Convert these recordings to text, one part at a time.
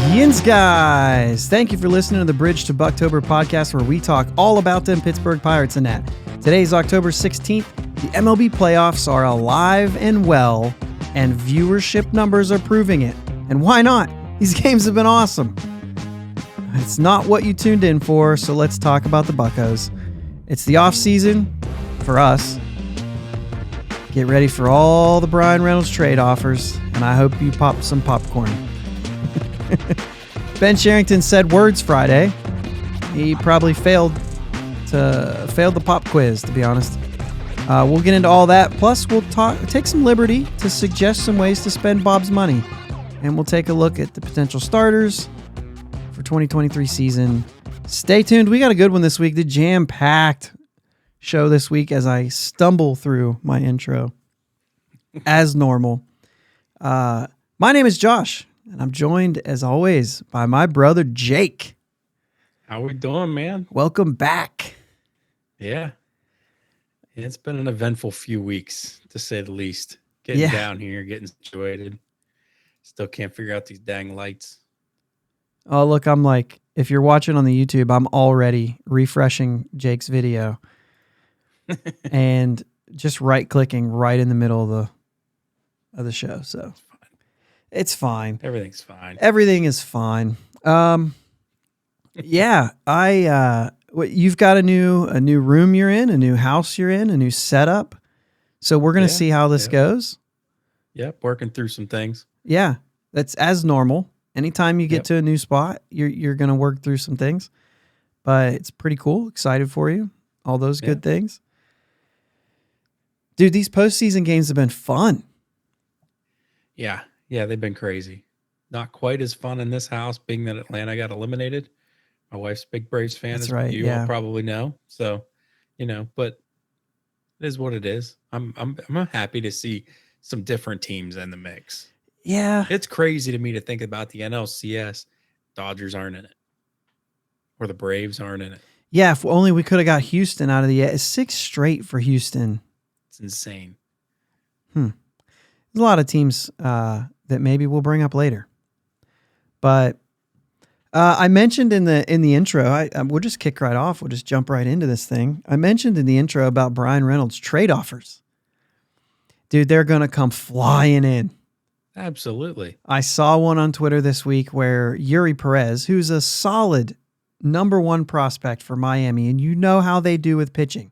Yins, guys. Thank you for listening to the Bridge to Buctober podcast, where we talk all about them Pittsburgh Pirates and that. Today's October 16th. The MLB playoffs are alive and well, and viewership numbers are proving it. And why not? These games have been awesome. It's not what you tuned in for, so let's talk about the Buccos. It's the offseason for us. Get ready for all the Brian Reynolds trade offers, and I hope you pop some popcorn. Ben Cherington said words Friday. He probably failed the pop quiz, to be honest. We'll get into all that. Plus, we'll take some liberty to suggest some ways to spend Bob's money. And we'll take a look at the potential starters for 2023 season. Stay tuned. We got a good one this week. The jam-packed show this week as I stumble through my intro as normal. My name is Josh, and I'm joined, as always, by my brother, Jake. How we doing, man? Welcome back. Yeah. It's been an eventful few weeks, to say the least. Getting down here, getting situated. Still can't figure out these dang lights. Oh, look, I'm like, if you're watching on the YouTube, I'm already refreshing Jake's video and just right-clicking right in the middle of the show. So it's fine. Everything's fine. Everything is fine. Yeah, you've got a new room you're in, a new house you're in, a new setup. So we're going to see how this goes. Yep, working through some things. Yeah, that's as normal. Anytime you get to a new spot, you're going to work through some things. But it's pretty cool. Excited for you. All those good things. Dude, these postseason games have been fun. Yeah, they've been crazy. Not quite as fun in this house, being that Atlanta got eliminated. My wife's a big Braves fan. That's as right. You all probably know. So, but it is what it is. I'm happy to see some different teams in the mix. Yeah. It's crazy to me to think about the NLCS. Dodgers aren't in it. Or the Braves aren't in it. Yeah, if only we could have got Houston out of the 6 straight for Houston. It's insane. There's a lot of teams that maybe we'll bring up later. But I mentioned in the intro, we'll just kick right off. We'll just jump right into this thing. I mentioned in the intro about Brian Reynolds trade offers. Dude, they're going to come flying in. Absolutely. I saw one on Twitter this week where Yuri Perez, who's a solid number 1 prospect for Miami, and you know how they do with pitching.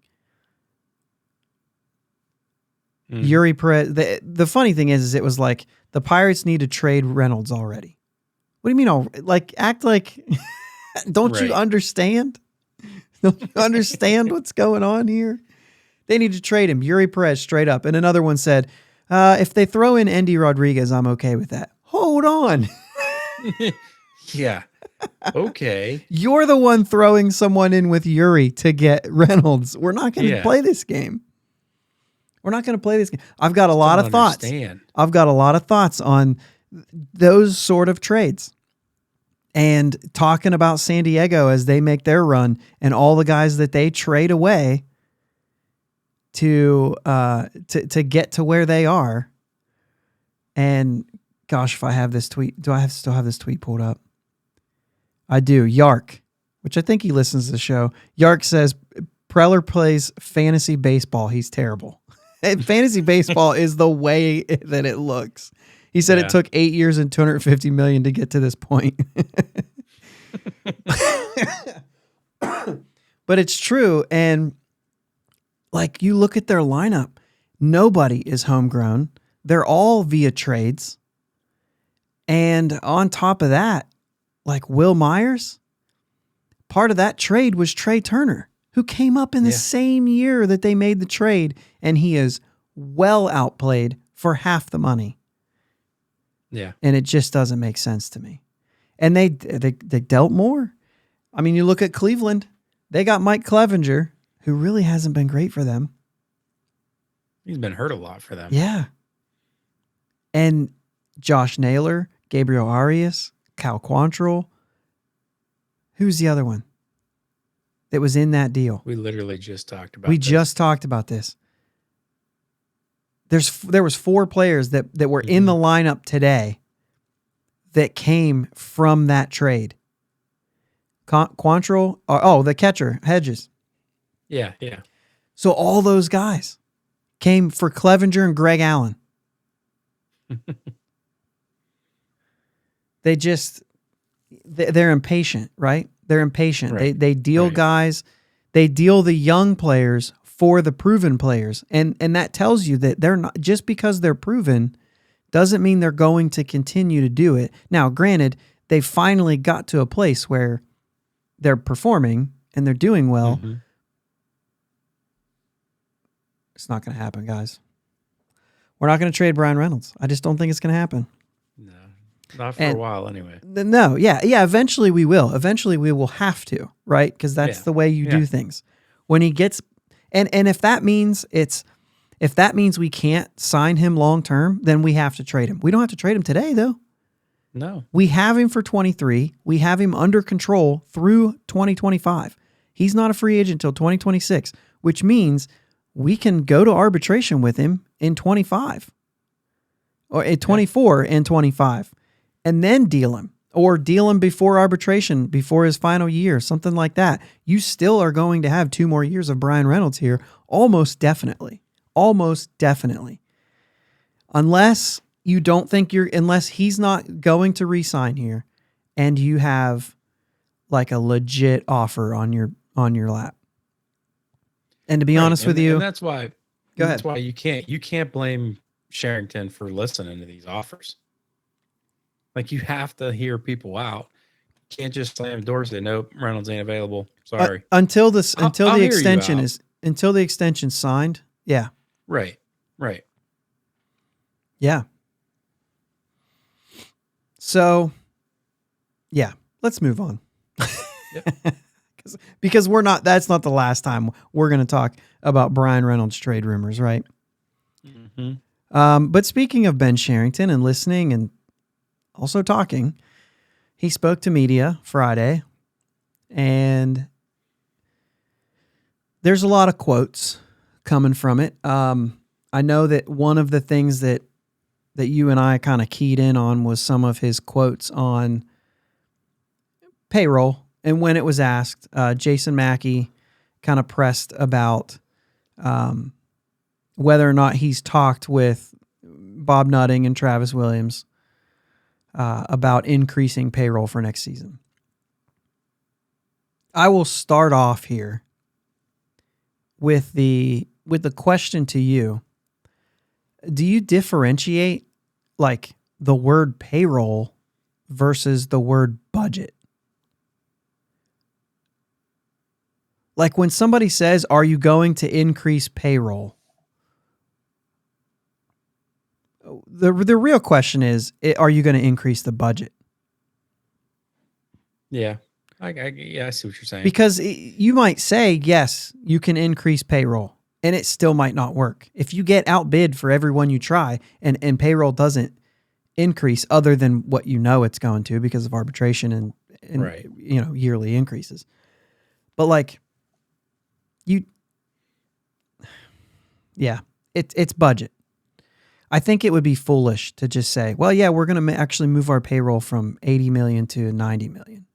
Yuri Perez, the funny thing is it was like the Pirates need to trade Reynolds already. What do you mean? Act like, don't you understand? Don't you understand what's going on here? They need to trade him. Yuri Perez straight up. And another one said, if they throw in Andy Rodriguez, I'm okay with that. Hold on. Yeah. Okay. You're the one throwing someone in with Yuri to get Reynolds. We're not going to play this game. We're not going to play this game. I've got a lot of thoughts. I've got a lot of thoughts on those sort of trades. And talking about San Diego as they make their run and all the guys that they trade away to get to where they are. And gosh, if I have this tweet, do I still have this tweet pulled up? I do. Yark, which I think he listens to the show. Yark says Preller plays fantasy baseball. He's terrible. And fantasy baseball is the way that it looks. He said it took 8 years and $250 million to get to this point. But it's true. And like you look at their lineup, nobody is homegrown. They're all via trades. And on top of that, like Will Myers, part of that trade was Trey Turner, who came up in the same year that they made the trade, and he is well outplayed for half the money. Yeah. And it just doesn't make sense to me. And they dealt more. I mean, you look at Cleveland, they got Mike Clevenger, who really hasn't been great for them. He's been hurt a lot for them. Yeah. And Josh Naylor, Gabriel Arias, Cal Quantrill. Who's the other one that was in that deal? We literally just talked about We just talked about this. There was 4 players that were in the lineup today that came from that trade. Quantrill, the catcher, Hedges. Yeah, yeah. So all those guys came for Clevenger and Greg Allen. They're impatient, right? They're impatient. Right. They deal guys, they deal the young players for the proven players. And that tells you that they're not, just because they're proven doesn't mean they're going to continue to do it. Now, granted, they finally got to a place where they're performing and they're doing well. Mm-hmm. It's not going to happen, guys. We're not going to trade Brian Reynolds. I just don't think it's going to happen. No, not for a while anyway. No, yeah. Eventually we will. Eventually we will have to, right? Because that's the way you do things. When he gets, and if that means we can't sign him long term, then we have to trade him. We don't have to trade him today, though. No. We have him for 23. We have him under control through 2025. He's not a free agent until 2026, which means we can go to arbitration with him in 25 or in 24 and 25 and then deal him, or deal him before arbitration, before his final year, something like that. You still are going to have 2 more years of Brian Reynolds here. Almost definitely. Unless you don't think unless he's not going to re-sign here and you have like a legit offer on your lap. And to be honest with you, and that's why go ahead. That's why you can't blame Cherington for listening to these offers. Like, you have to hear people out. You can't just slam doors and say, nope, Reynolds ain't available. Sorry. Until the extension's signed. Yeah. Right. Yeah. So, yeah, let's move on. Yep. Because that's not the last time we're going to talk about Brian Reynolds trade rumors, right? Mm-hmm. But speaking of Ben Cherington and listening and also talking, he spoke to media Friday, and there's a lot of quotes coming from it. I know that one of the things that you and I kind of keyed in on was some of his quotes on payroll. And when it was asked, Jason Mackey kind of pressed about whether or not he's talked with Bob Nutting and Travis Williams about increasing payroll for next season. I will start off here with the question to you. Do you differentiate like the word payroll versus the word budget? Like when somebody says, are you going to increase payroll? The real question is, are you going to increase the budget? Yeah. I see what you're saying. Because you might say, yes, you can increase payroll, and it still might not work. If you get outbid for everyone you try and payroll doesn't increase other than what you know it's going to because of arbitration and right. Yearly increases. But like, it's budget. I think it would be foolish to just say, well, yeah, we're going to actually move our payroll from 80 million to 90 million.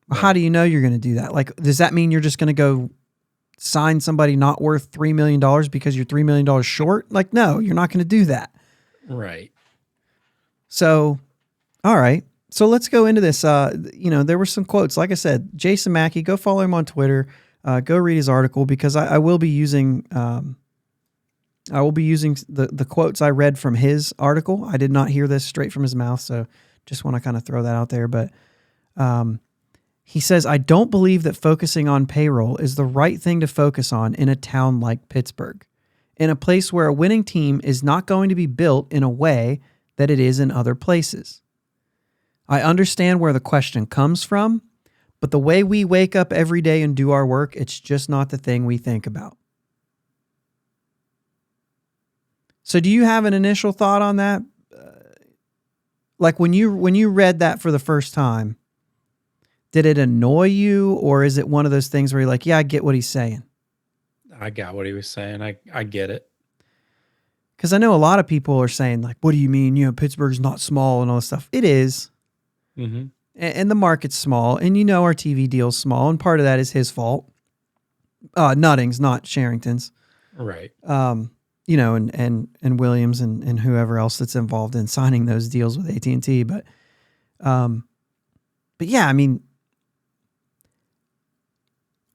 Well, how do you know you're going to do that? Like, does that mean you're just going to go sign somebody not worth $3 million because you're $3 million short? Like, no, you're not going to do that. Right. So, all right. So let's go into this. There were some quotes. Like I said, Jason Mackey, go follow him on Twitter. Go read his article because I will be using the quotes I read from his article. I did not hear this straight from his mouth, so just want to kind of throw that out there. But he says, I don't believe that focusing on payroll is the right thing to focus on in a town like Pittsburgh, in a place where a winning team is not going to be built in a way that it is in other places. I understand where the question comes from, but the way we wake up every day and do our work, it's just not the thing we think about. So do you have an initial thought on that? Like when you read that for the first time, did it annoy you, or is it one of those things where you're like, yeah, I get what he's saying? I got what he was saying. I get it. Because I know a lot of people are saying, like, what do you mean? Pittsburgh's not small and all this stuff. It is. Mm-hmm. And the market's small. And our TV deal's small. And part of that is his fault. Nutting's, not Cherington's. Right. And Williams and whoever else that's involved in signing those deals with AT&T. But yeah, I mean,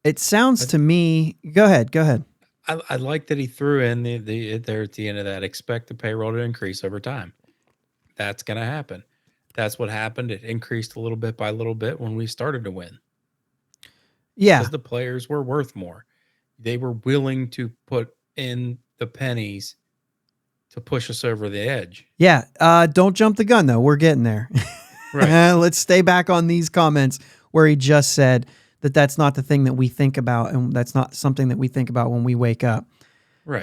it sounds to me. Go ahead. I like that he threw in there at the end of that. Expect the payroll to increase over time. That's going to happen. That's what happened. It increased a little bit by little bit when we started to win. Yeah, because the players were worth more. They were willing to put in the pennies to push us over the edge. Yeah. Don't jump the gun though. We're getting there. Right. Let's stay back on these comments where he just said that that's not the thing that we think about, and that's not something that we think about when we wake up. Right.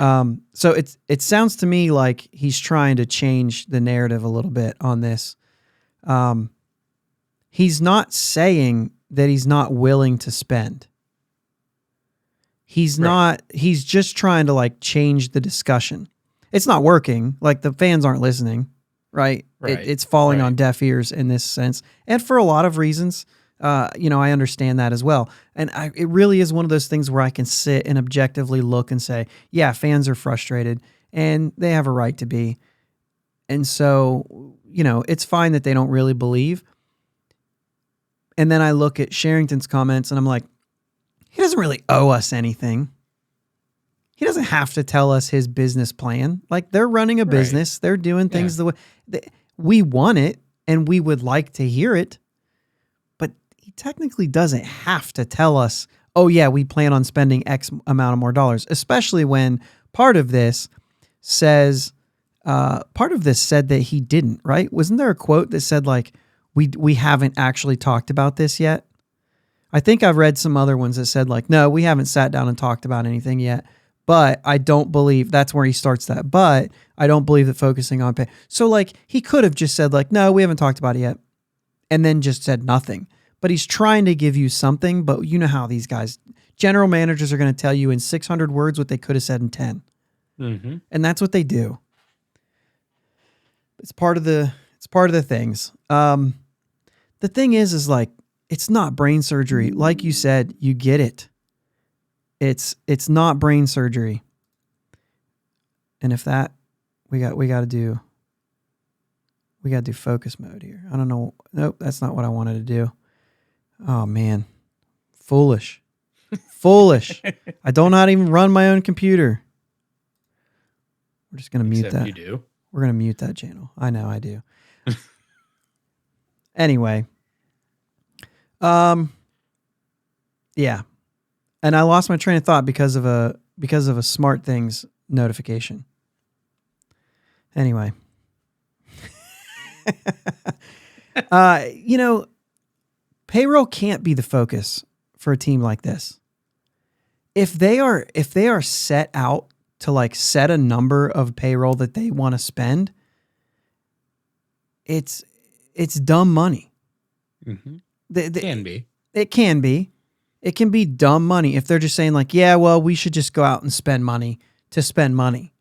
So it sounds to me like he's trying to change the narrative a little bit on this. He's not saying that he's not willing to spend. He's not. He's just trying to like change the discussion. It's not working. Like the fans aren't listening, right? It's falling on deaf ears in this sense, and for a lot of reasons. I understand that as well. And it really is one of those things where I can sit and objectively look and say, yeah, fans are frustrated and they have a right to be. And so, it's fine that they don't really believe. And then I look at Cherington's comments and I'm like, he doesn't really owe us anything. He doesn't have to tell us his business plan. Like they're running a business. They're doing things the way we want it and we would like to hear it. He technically doesn't have to tell us, oh yeah, we plan on spending X amount of more dollars, especially when part of this said that he didn't, right? Wasn't there a quote that said like, we haven't actually talked about this yet? I think I've read some other ones that said like, no, we haven't sat down and talked about anything yet, but I don't believe that's where he starts that. But I don't believe that focusing on pay. So like he could have just said like, no, we haven't talked about it yet. And then just said nothing. But he's trying to give you something, but you know how these guys, general managers are going to tell you in 600 words what they could have said in 10. Mm-hmm. And that's what they do. It's part of the things. The thing is like, it's not brain surgery. Like you said, you get it. It's not brain surgery. And if that, we got to do focus mode here. I don't know. Nope. That's not what I wanted to do. Oh man, foolish. I don't know how to even run my own computer. We're just going to mute that. You do. We're going to mute that channel. I know I do. Anyway. Yeah. And I lost my train of thought because of a Smart Things notification. Anyway. Payroll can't be the focus for a team like this. If they are set out to like set a number of payroll that they want to spend, it's dumb money. Mm-hmm. It can be dumb money if they're just saying like, yeah, well, we should just go out and spend money to spend money.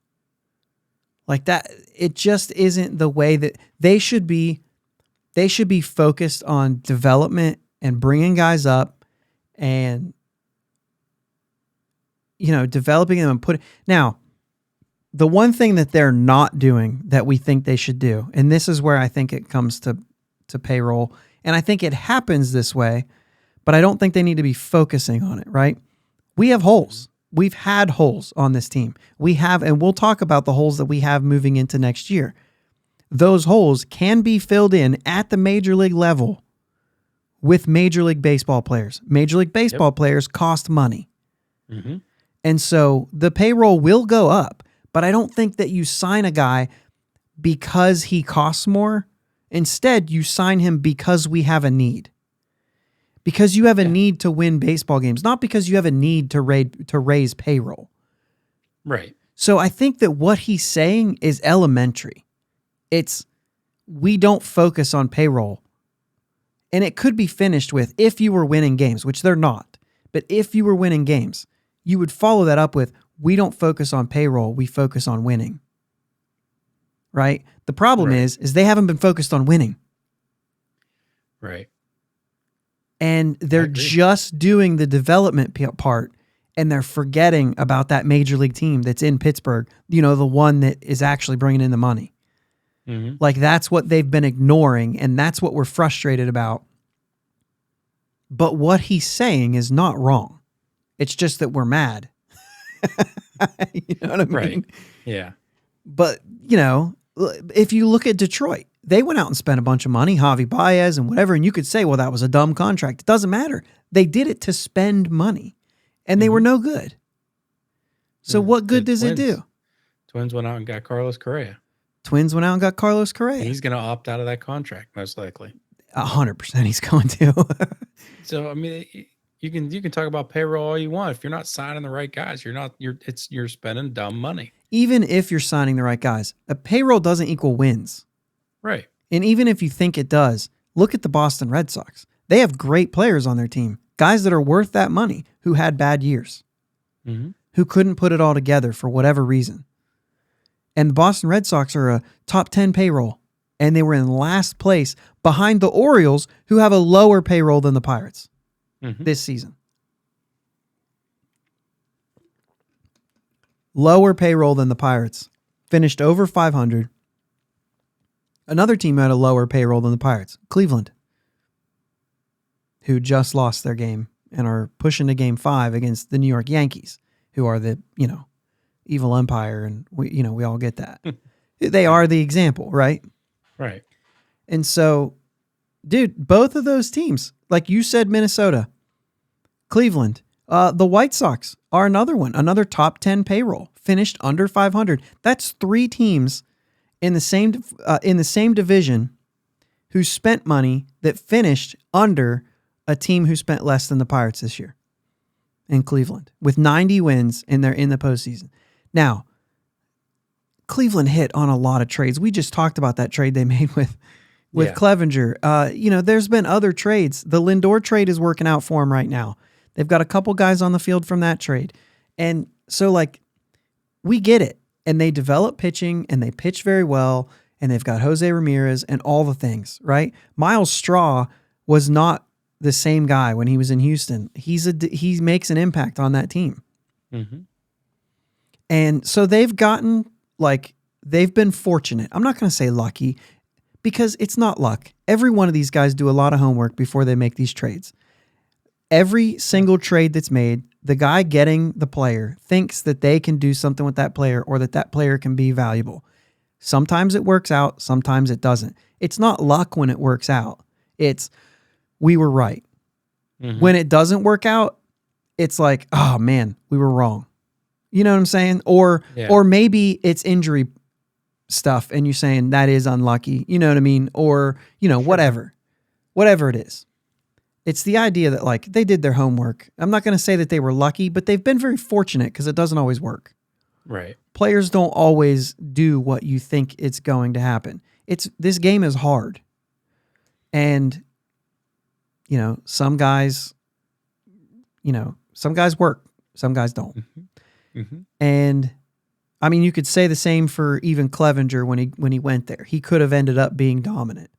Like that, it just isn't the way that they should be. They should be focused on development and bringing guys up and, developing them and putting. Now, the one thing that they're not doing that we think they should do, and this is where I think it comes to payroll, and I think it happens this way, but I don't think they need to be focusing on it, right? We have holes. We've had holes on this team. We have, and we'll talk about the holes that we have moving into next year. Those holes can be filled in at the major league level with Major League Baseball players. Major League Baseball players cost money. Mm-hmm. And so the payroll will go up, but I don't think that you sign a guy because he costs more. Instead, you sign him because we have a need. Because you have a need to win baseball games, not because you have a need to raise payroll. Right. So I think that what he's saying is elementary. We don't focus on payroll. And it could be finished with, if you were winning games, which they're not. But if you were winning games, you would follow that up with, we don't focus on payroll, we focus on winning. right? The problem Right. is they haven't been focused on winning. Right. And they're agree. just doing the development part, and they're forgetting about that major league team that's in Pittsburgh, the one that is actually bringing in the money. Mm-hmm. Like, that's what they've been ignoring, and that's what we're frustrated about. But what he's saying is not wrong. It's just that we're mad. You know what I mean? Right. Yeah. But, if you look at Detroit, they went out and spent a bunch of money, Javi Baez and whatever, and you could say, well, that was a dumb contract. It doesn't matter. They did it to spend money, and they were no good. So what good does it do? Twins went out and got Carlos Correa. Twins went out and got Carlos Correa. He's going to opt out of that contract, most likely. 100% he's going to. So, I mean, you can talk about payroll all you want. If you're not signing the right guys, you're spending dumb money. Even if you're signing the right guys, a payroll doesn't equal wins. Right. And even if you think it does, look at the Boston Red Sox. They have great players on their team, guys that are worth that money who had bad years, who couldn't put it all together for whatever reason. And the Boston Red Sox are a top 10 payroll, and they were in last place behind the Orioles, who have a lower payroll than the Pirates this season. Lower payroll than the Pirates. Finished over 500. Another team had a lower payroll than the Pirates, Cleveland, who just lost their game and are pushing to Game 5 against the New York Yankees, who are the, evil empire, and we all get that. They are the example, right? Right. And so, dude, both of those teams, like you said, Minnesota, Cleveland, the White Sox are another one, another top 10 payroll, finished under 500. That's three teams in the same division who spent money that finished under a team who spent less than the Pirates this year in Cleveland with 90 wins, and they're in the postseason. Now, Cleveland hit on a lot of trades. We just talked about that trade they made with Clevenger. There's been other trades. The Lindor trade is working out for them right now. They've got a couple guys on the field from that trade. And so, we get it. And they develop pitching, and they pitch very well, and they've got Jose Ramirez and all the things, right? Miles Straw was not the same guy when he was in Houston. He makes an impact on that team. Mm-hmm. And so they've gotten, they've been fortunate. I'm not going to say lucky, because it's not luck. Every one of these guys do a lot of homework before they make these trades. Every single trade that's made, the guy getting the player thinks that they can do something with that player, or that player can be valuable. Sometimes it works out, sometimes it doesn't. It's not luck when it works out. It's, we were right. Mm-hmm. When it doesn't work out, it's like, oh man, we were wrong. You know what I'm saying? Or maybe it's injury stuff, and you're saying that is unlucky. You know what I mean? Or, whatever it is. It's the idea that they did their homework. I'm not going to say that they were lucky, but they've been very fortunate, because it doesn't always work. Right. Players don't always do what you think it's going to happen. This game is hard. And, some guys work, some guys don't. Mm-hmm. Mm-hmm. And I mean, you could say the same for even Clevenger when he went there. He could have ended up being dominant.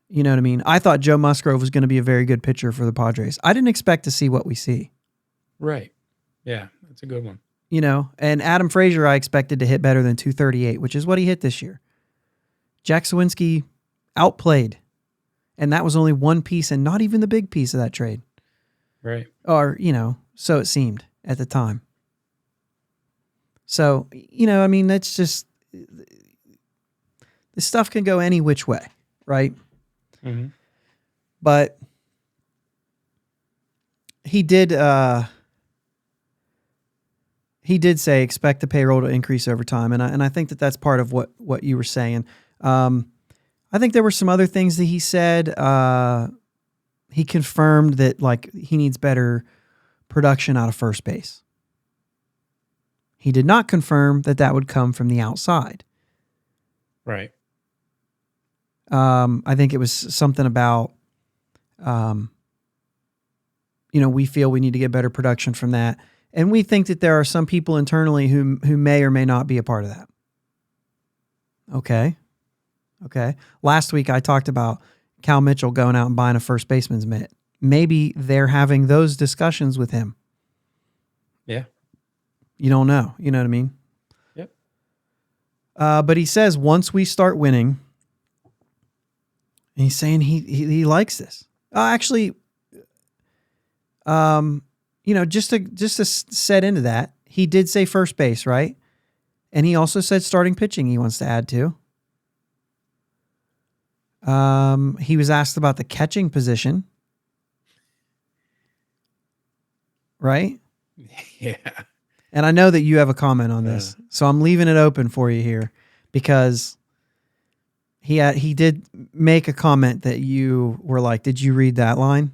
You know what I mean? I thought Joe Musgrove was going to be a very good pitcher for the Padres. I didn't expect to see what we see. Right. Yeah, that's a good one. And Adam Frazier, I expected to hit better than 238, which is what he hit this year. Jack Sawinski outplayed, and that was only one piece, and not even the big piece of that trade. Right. Or, so it seemed at the time. So, I mean, that's just, this stuff can go any which way, right? Mm-hmm. But he did say expect the payroll to increase over time, and I think that that's part of what you were saying. I think there were some other things that he said. He confirmed that he needs better production out of first base. He did not confirm that would come from the outside. Right. I think it was something about, we feel we need to get better production from that. And we think that there are some people internally who may or may not be a part of that. Okay. Last week I talked about Cal Mitchell going out and buying a first baseman's mitt. Maybe they're having those discussions with him. Yeah. You don't know. You know what I mean? Yep. But he says once we start winning, he's saying he likes this. Actually, just to set into that, he did say first base, right? And he also said starting pitching he wants to add to. He was asked about the catching position. Right? Yeah. And I know that you have a comment on this. So I'm leaving it open for you here because he did make a comment that you were like, did you read that line?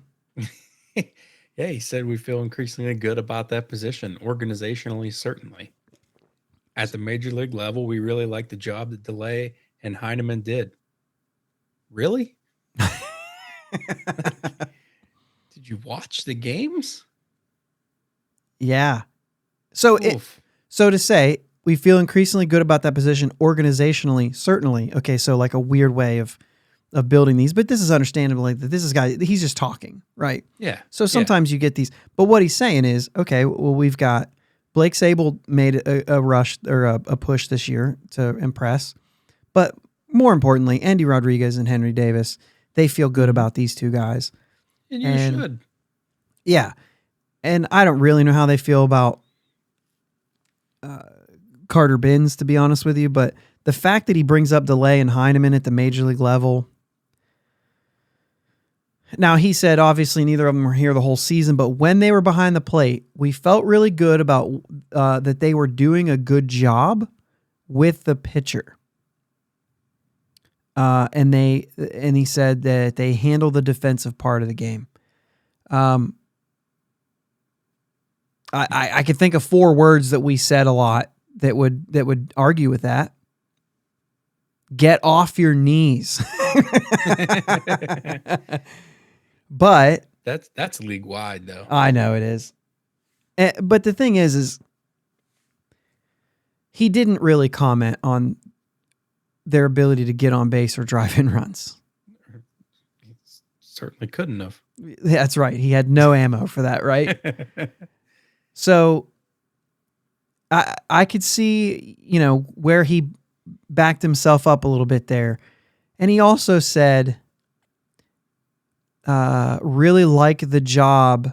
Yeah, he said we feel increasingly good about that position, organizationally, certainly. At the major league level, we really like the job that DeLay and Heineman did. Really? Did you watch the games? Yeah. So to say we feel increasingly good about that position organizationally, certainly. Okay, so like a weird way of building these, but this is understandable that this is he's just talking, right? Yeah. So sometimes you get these, but what he's saying is, okay, well, we've got Blake Sable made a rush or a push this year to impress, but more importantly, Andy Rodriguez and Henry Davis, they feel good about these two guys. And you should. Yeah. And I don't really know how they feel about Carter Binns, to be honest with you, but the fact that he brings up DeLay and Heineman at the major league level. Now, he said, obviously, neither of them were here the whole season, but when they were behind the plate, we felt really good about that they were doing a good job with the pitcher. And he said that they handle the defensive part of the game. I could think of 4 words that we said a lot that would argue with that. Get off your knees. But that's league wide though. I know it is. But the thing is he didn't really comment on their ability to get on base or drive in runs. He certainly couldn't have. That's right. He had no ammo for that, right? So I could see, where he backed himself up a little bit there. And he also said, really like the job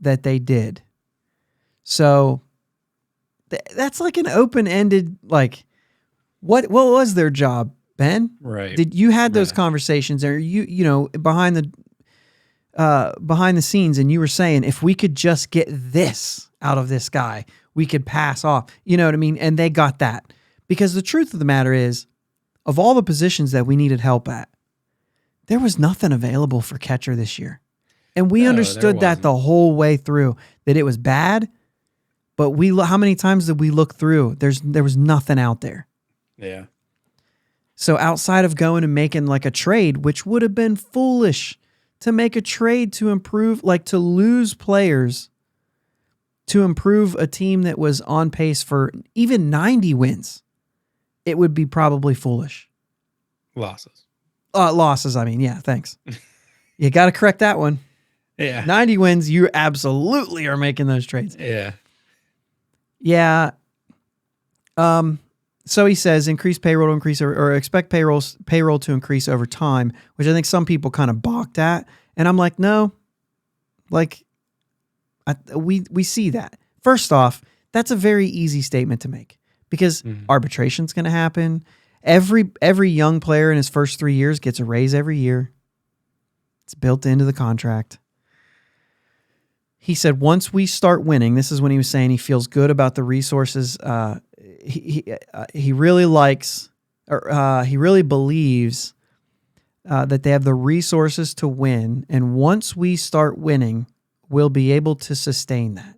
that they did. So that's like an open-ended, like, what was their job, Ben? Right. Did you had those conversations, or behind the scenes, and you were saying, if we could just get this out of this guy, we could pass off. You know what I mean? And they got that. Because the truth of the matter is, of all the positions that we needed help at, there was nothing available for catcher this year. And we understood that the whole way through, that it was bad, but how many times did we look through? There was nothing out there. Yeah. So outside of going and making like a trade, which would have been foolish to make a trade to improve, like to lose players to improve a team that was on pace for even 90 wins, it would be probably foolish. Losses, I mean, yeah, thanks. You got to correct that one. Yeah. 90 wins, you absolutely are making those trades. Yeah. Yeah. So he says increase payroll to increase or expect payroll to increase over time, which I think some people kind of balked at. And I'm like, no, like we see that. First off, that's a very easy statement to make because arbitration's going to happen. Every young player in his first 3 years gets a raise every year. It's built into the contract. He said, once we start winning, this is when he was saying he feels good about the resources. He really likes, or he really believes that they have the resources to win. And once we start winning, we'll be able to sustain that.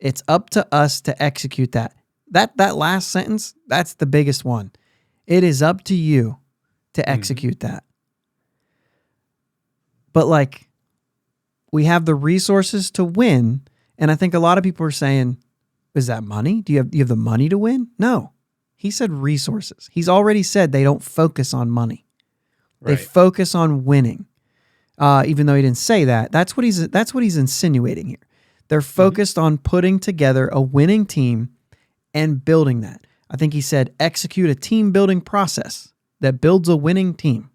It's up to us to execute that. That last sentence, that's the biggest one. It is up to you to execute that. But like, we have the resources to win. And I think a lot of people are saying, is that money? Do you have the money to win? No. He said resources. He's already said they don't focus on money. They Right. focus on winning. Even though he didn't say that, that's what he's insinuating here. They're focused on putting together a winning team and building that. I think he said execute a team building process that builds a winning team.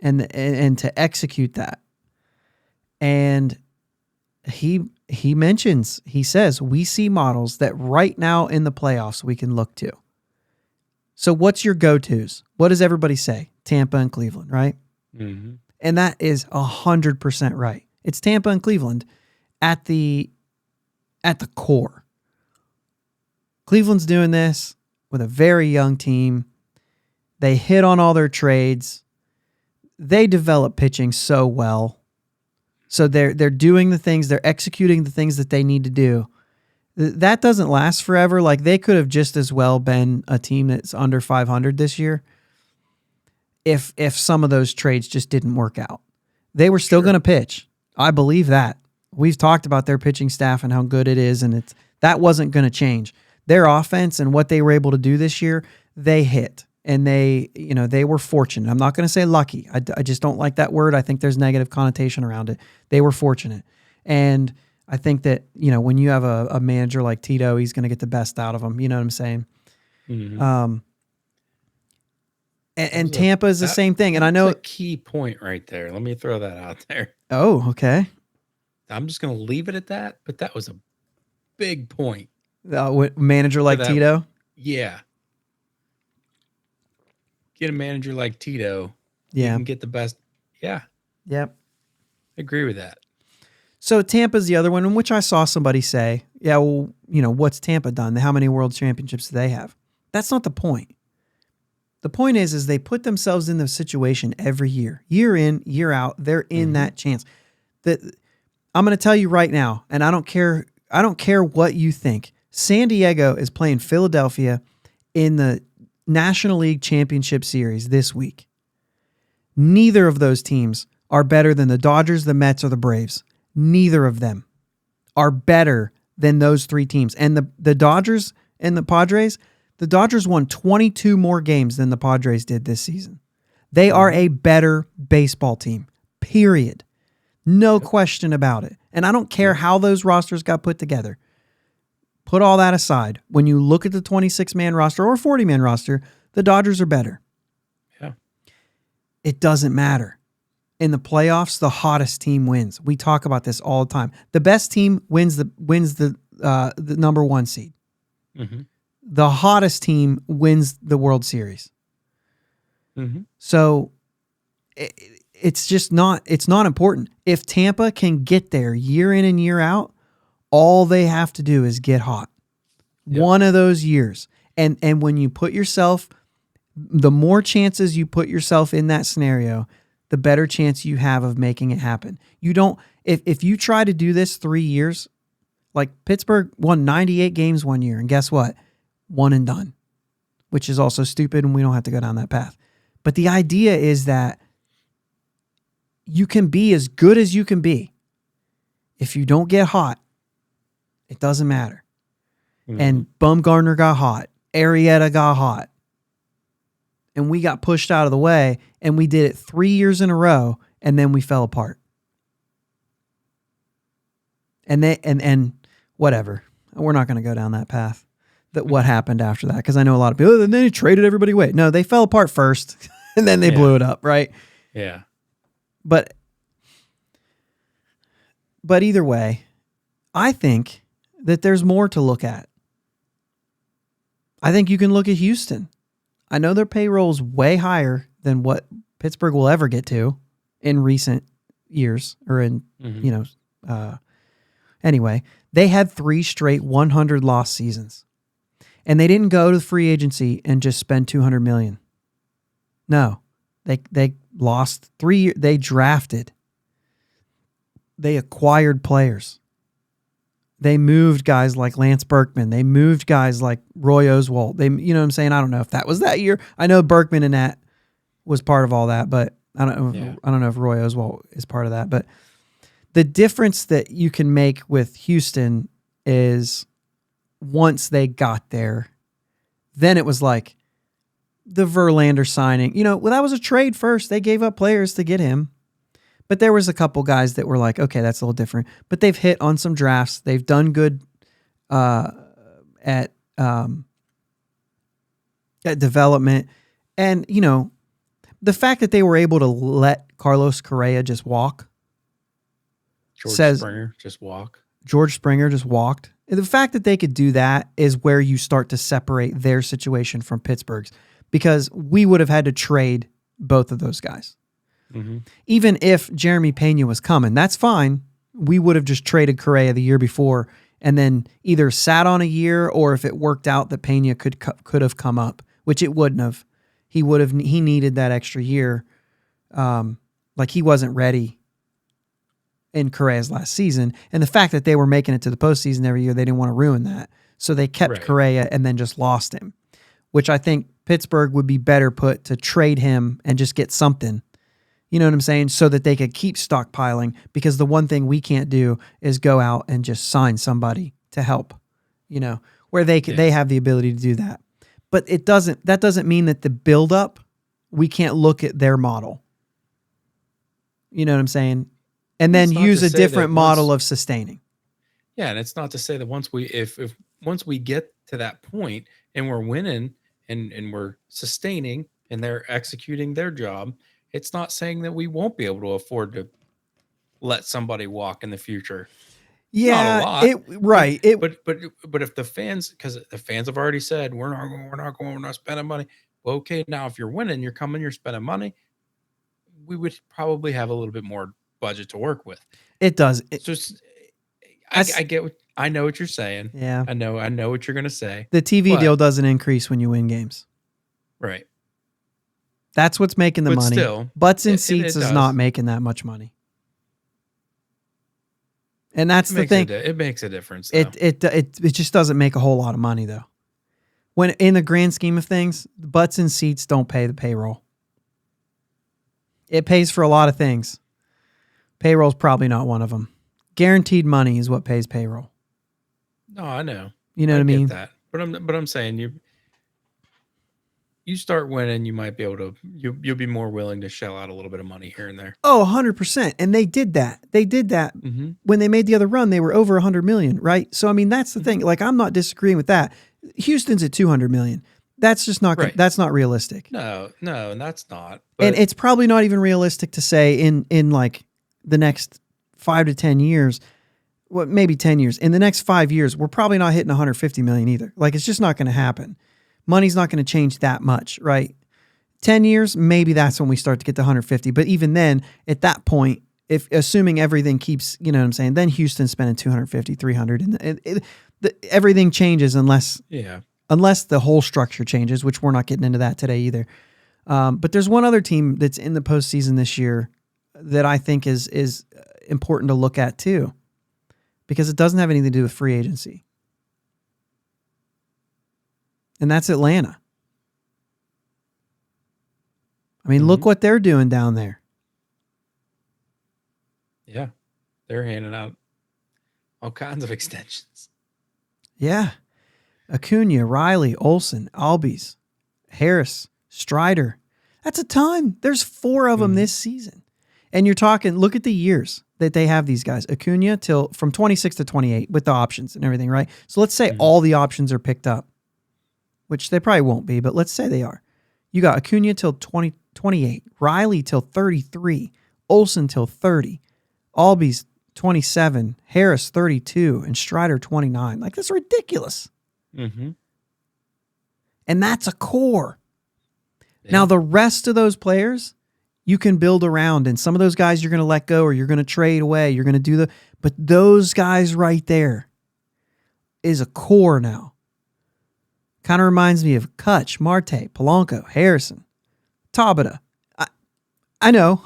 And to execute that. And he says, we see models that right now in the playoffs we can look to. So what's your go-tos? What does everybody say? Tampa and Cleveland, right? Mm-hmm. And that is 100% right. It's Tampa and Cleveland at the core. Cleveland's doing this with a very young team. They hit on all their trades. They develop pitching so well. So they're doing the things, they're executing the things that they need to do. That doesn't last forever. Like, they could have just as well been a team that's under 500 this year if some of those trades just didn't work out. They were still going to pitch. I believe that. We've talked about their pitching staff and how good it is, and that wasn't going to change. Their offense and what they were able to do this year, they hit. And they were fortunate. I'm not going to say lucky. I just don't like that word. I think there's negative connotation around it. They were fortunate. And I think that, when you have a manager like Tito, he's going to get the best out of them. You know what I'm saying? Mm-hmm. And Tampa is the same thing. And I know that's a key point right there. Let me throw that out there. Oh, okay. I'm just going to leave it at that, but that was a big point. Manager like Tito? Yeah. Get a manager like Tito. Yeah. You can get the best. Yeah. Yep. I agree with that. So Tampa's the other one, in which I saw somebody say, yeah, well, what's Tampa done? How many world championships do they have? That's not the point. The point is they put themselves in the situation every year in, year out. They're in that chance. That I'm going to tell you right now, and I don't care what you think. San Diego is playing Philadelphia in the National League Championship Series this week. Neither of those teams are better than the Dodgers, the Mets, or the Braves. Neither of them are better than those three teams. And the Dodgers and the Padres, the Dodgers won 22 more games than the Padres did this season. They are a better baseball team, period. No question about it. And I don't care how those rosters got put together. Put all that aside. When you look at the 26-man roster or 40-man roster, the Dodgers are better. Yeah. It doesn't matter. In the playoffs, the hottest team wins. We talk about this all the time. The best team wins the number one seed. Mm-hmm. The hottest team wins the World Series. Mm-hmm. So it's not important. If Tampa can get there year in and year out, all they have to do is get hot. Yep. One of those years. And when you put yourself, the more chances you put yourself in that scenario, the better chance you have of making it happen. You don't, if you try to do this 3 years, like Pittsburgh won 98 games one year, and guess what? One and done, which is also stupid, and we don't have to go down that path. But the idea is that you can be as good as you can be. If you don't get hot, it doesn't matter. Mm-hmm. And Bumgarner got hot. Arrieta got hot. And we got pushed out of the way, and we did it 3 years in a row, and then we fell apart. And whatever. We're not going to go down that path. That what happened after that, because I know a lot of people, and then they traded everybody away. No, they fell apart first, and then they blew it up, right? Yeah. But either way, I think that there's more to look at. I think you can look at Houston. I know their payroll is way higher than what Pittsburgh will ever get to in recent years, or in, anyway, they had 3 straight 100 loss seasons. And they didn't go to the free agency and just spend $200 million. No, they lost 3 years. They drafted. They acquired players. They moved guys like Lance Berkman. They moved guys like Roy Oswalt. You know what I'm saying? I don't know if that was that year. I know Berkman and that was part of all that, but I don't know if Roy Oswalt is part of that. But the difference that you can make with Houston is once they got there, then it was like the Verlander signing. Well, that was a trade first. They gave up players to get him. But there was a couple guys that were like, okay, that's a little different. But they've hit on some drafts. They've done good at development. And, the fact that they were able to let Carlos Correa just walk George Springer just walk. George Springer just walked. The fact that they could do that is where you start to separate their situation from Pittsburgh's, because we would have had to trade both of those guys. Mm-hmm. Even if Jeremy Pena was coming, that's fine. We would have just traded Correa the year before and then either sat on a year, or if it worked out that Pena could have come up, which it wouldn't have. He needed that extra year. Like he wasn't ready in Correa's last season. And the fact that they were making it to the postseason every year, they didn't want to ruin that. So they kept Correa and then just lost him, which I think Pittsburgh would be better put to trade him and just get something. You know what I'm saying? So that they could keep stockpiling, because the one thing we can't do is go out and just sign somebody to help, where they have the ability to do that. But that doesn't mean that the buildup, we can't look at their model. You know what I'm saying? And then use a different model of sustaining. Yeah, and it's not to say that once we get to that point and we're winning and we're sustaining and they're executing their job, it's not saying that we won't be able to afford to let somebody walk in the future. Yeah, not a lot, right. But if the fans, because the fans have already said we're not spending money. Well, okay, now if you're winning, you're spending money. We would probably have a little bit more budget to work with. It does. I know what you're saying. Yeah, I know what you're gonna say. The TV deal doesn't increase when you win games. Right. That's what's making the money. Still, butts in seats is not making that much money. And that's the thing. It makes a difference, though. It just doesn't make a whole lot of money, though. When in the grand scheme of things, butts in seats don't pay the payroll. It pays for a lot of things. Payroll's probably not one of them. Guaranteed money is what pays payroll. No, I know. You know what I mean? That. But I'm saying you start winning, you might be able to, you'll be more willing to shell out a little bit of money here and there. Oh, 100%. And they did that. Mm-hmm. When they made the other run, they were over 100 million, right? So, I mean, that's the thing. Like, I'm not disagreeing with that. Houston's at 200 million. That's just not, that's not realistic. No, and that's not. But, and it's probably not even realistic to say in like the next 5 to 10 years, well, maybe 10 years. In the next 5 years, we're probably not hitting 150 million either. Like, it's just not going to happen. Money's not going to change that much, right? 10 years, maybe that's when we start to get to 150. But even then, at that point, if assuming everything keeps, you know what I'm saying, then Houston's spending 250, 300. And everything changes unless the whole structure changes, which we're not getting into that today either. But there's one other team that's in the postseason this year that I think is important to look at too, because it doesn't have anything to do with free agency. And that's Atlanta. I mean, look what they're doing down there. Yeah. They're handing out all kinds of extensions. Yeah. Acuna, Riley, Olsen, Albies, Harris, Strider. That's a ton. There's 4 of them this season. And you're talking, look at the years that they have these guys. Acuna from 26 to 28 with the options and everything, right? So let's say all the options are picked up, which they probably won't be, but let's say they are. You got Acuna till 28, Riley till 33, Olsen till 30, Albies 27, Harris 32, and Strider 29. Like, that's ridiculous. Mm-hmm. And that's a core. Yeah. Now, the rest of those players, you can build around, and some of those guys you're going to let go or you're going to trade away. You're going to do but those guys right there is a core now. Kind of reminds me of Kutch, Marte, Polanco, Harrison, Tabata. I know,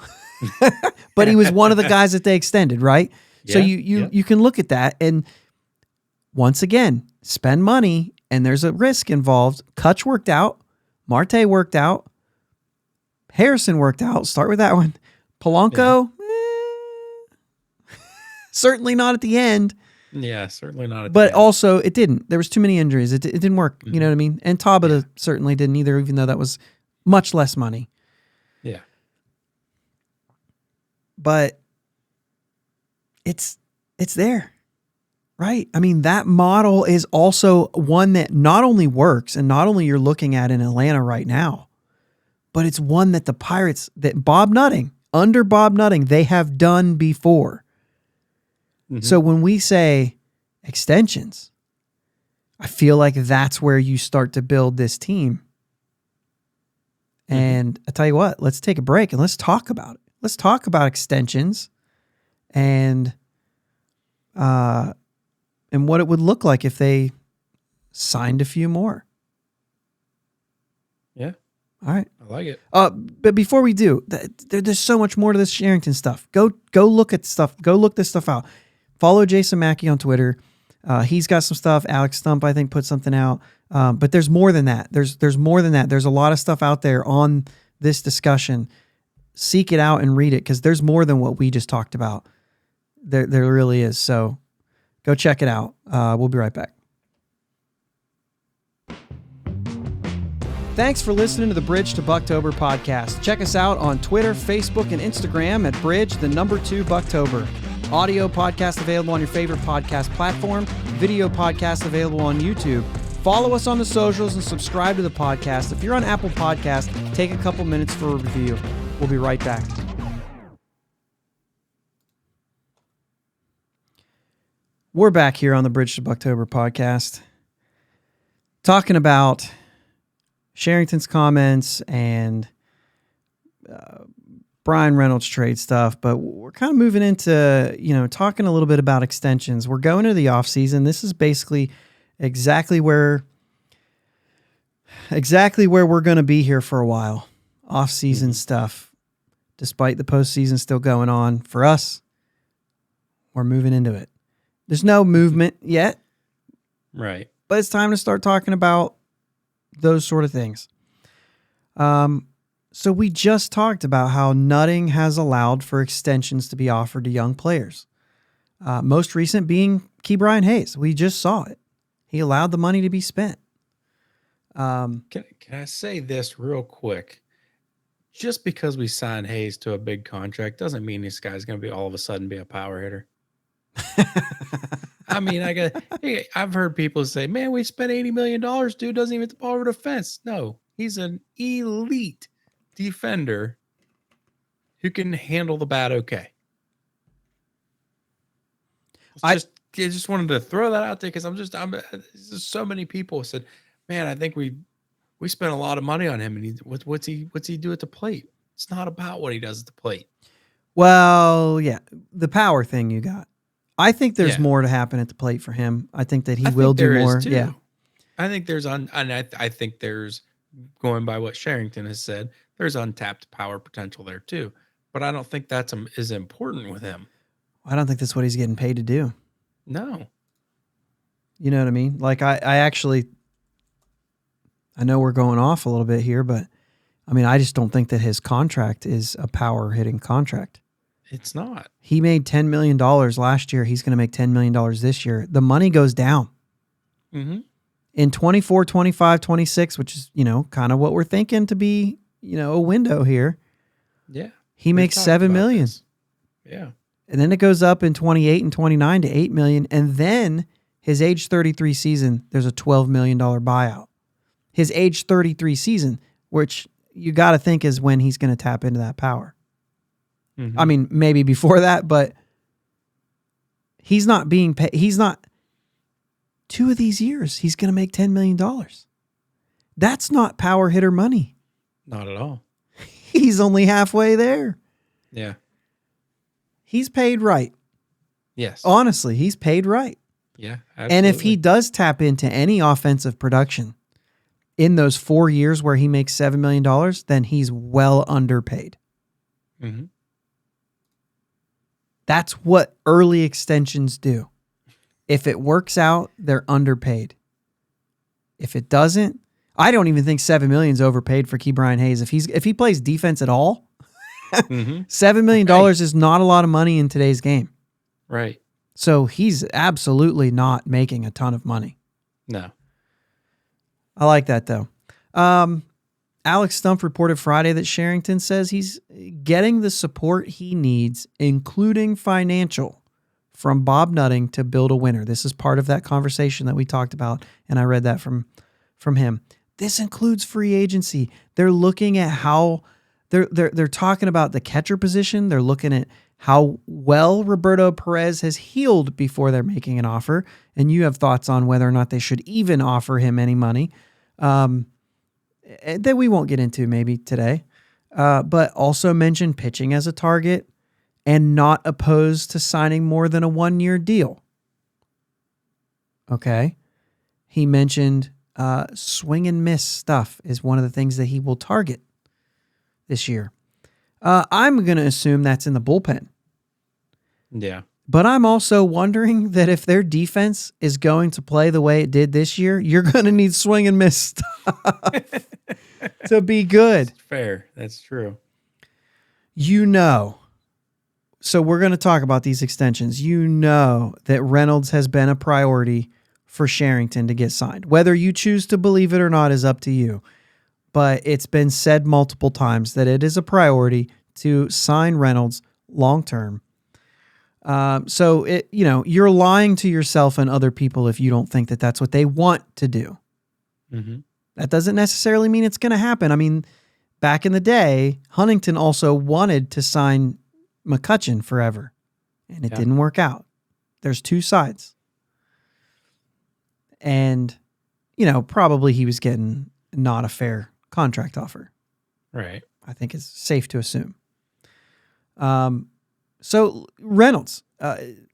but he was one of the guys that they extended, right? Yeah, so you can look at that, and once again, spend money, and there's a risk involved. Kutch worked out, Marte worked out, Harrison worked out. Start with that one. Polanco, certainly not at the end. Yeah, certainly not at But the end. also, it didn't. There was too many injuries. It didn't work. You know what I mean? And Tabata certainly didn't either, even though that was much less money. Yeah. But it's there, right? I mean, that model is also one that not only works and not only you're looking at in Atlanta right now, but it's one that the Pirates, that under Bob Nutting, they have done before. Mm-hmm. So when we say extensions, I feel like that's where you start to build this team. And I tell you what, let's take a break and let's talk about it. Let's talk about extensions and what it would look like if they signed a few more. Yeah. All right. I like it. But before we do, there's so much more to this Cherington stuff. Go look at stuff. Go look this stuff out. Follow Jason Mackey on Twitter. He's got some stuff. Alex Stump, I think, put something out. But there's more than that. There's more than that. There's a lot of stuff out there on this discussion. Seek it out and read it because there's more than what we just talked about. There really is. So go check it out. We'll be right back. Thanks for listening to the Bridge to Buctober podcast. Check us out on Twitter, Facebook, and Instagram at Bridge2 Buctober. Audio podcast available on your favorite podcast platform. Video podcast available on YouTube. Follow us on the socials and subscribe to the podcast. If you're on Apple Podcasts, take a couple minutes for a review. We'll be right back. We're back here on the Bridge to Buctober podcast, talking about Cherington's comments and Brian Reynolds trade stuff, but we're kind of moving into, talking a little bit about extensions. We're going into the offseason. This is basically exactly where we're going to be here for a while. Off-season stuff. Despite the postseason still going on for us, we're moving into it. There's no movement yet. Right. But it's time to start talking about those sort of things. So we just talked about how Nutting has allowed for extensions to be offered to young players. Most recent being Ke'Bryan Hayes. We just saw it. He allowed the money to be spent. Can I say this real quick? Just because we signed Hayes to a big contract doesn't mean this guy's going to be all of a sudden be a power hitter. I mean, I've heard people say, man, we spent $80 million. Dude doesn't even hit the ball over the fence. No, he's an elite defender who can handle the bat okay. I just wanted to throw that out there because just so many people said, man, I think we spent a lot of money on him, and what's he do at the plate? It's not about what he does at the plate. Well, yeah, the power thing you got. I think there's more to happen at the plate for him. I think that he will do more. Yeah, I think I think there's, going by what Cherington has said, there's untapped power potential there too. But I don't think that's as important with him. I don't think that's what he's getting paid to do. No. You know what I mean? Like I know we're going off a little bit here, but I mean, I just don't think that his contract is a power hitting contract. It's not. He made $10 million last year. He's going to make $10 million this year. The money goes down. Mm-hmm. In 24, 25, 26, which is, kind of what we're thinking to be, a window here. Yeah. He makes $7 million. Yeah. And then it goes up in 28 and 29 to $8 million. And then his age 33 season, there's a $12 million buyout. His age 33 season, which you got to think is when he's going to tap into that power. Mm-hmm. I mean, maybe before that, but he's not being paid. He's not. 2 of these years, he's going to make $10 million. That's not power hitter money. Not at all. He's only halfway there. Yeah. He's paid right. Yes. Honestly, he's paid right. Yeah, absolutely. And if he does tap into any offensive production in those 4 years where he makes $7 million, then he's well underpaid. Mm-hmm. That's what early extensions do. If it works out, they're underpaid. If it doesn't, I don't even think $7 million is overpaid for Ke'Bryan Hayes. If he plays defense at all, mm-hmm. $7 million is not a lot of money in today's game. Right. So he's absolutely not making a ton of money. No. I like that, though. Alex Stumpf reported Friday that Cherington says he's getting the support he needs, including financial, from Bob Nutting to build a winner. This is part of that conversation that we talked about, and I read that from him. This includes free agency. They're looking at how they're talking about the catcher position. They're looking at how well Roberto Perez has healed before they're making an offer, and you have thoughts on whether or not they should even offer him any money. That we won't get into maybe today, but also mentioned pitching as a target and not opposed to signing more than a 1-year deal. Okay. He mentioned swing and miss stuff is one of the things that he will target this year. I'm going to assume that's in the bullpen. Yeah. But I'm also wondering that if their defense is going to play the way it did this year, you're going to need swing and miss stuff to be good. That's fair. That's true. So we're going to talk about these extensions. That Reynolds has been a priority for Cherington to get signed. Whether you choose to believe it or not is up to you. But it's been said multiple times that it is a priority to sign Reynolds long-term. So you're lying to yourself and other people if you don't think that that's what they want to do. Mm-hmm. That doesn't necessarily mean it's going to happen. I mean, back in the day, Huntington also wanted to sign McCutchen forever, and it didn't work out. There's two sides. And, probably he was getting not a fair contract offer. Right. I think it's safe to assume. So Reynolds,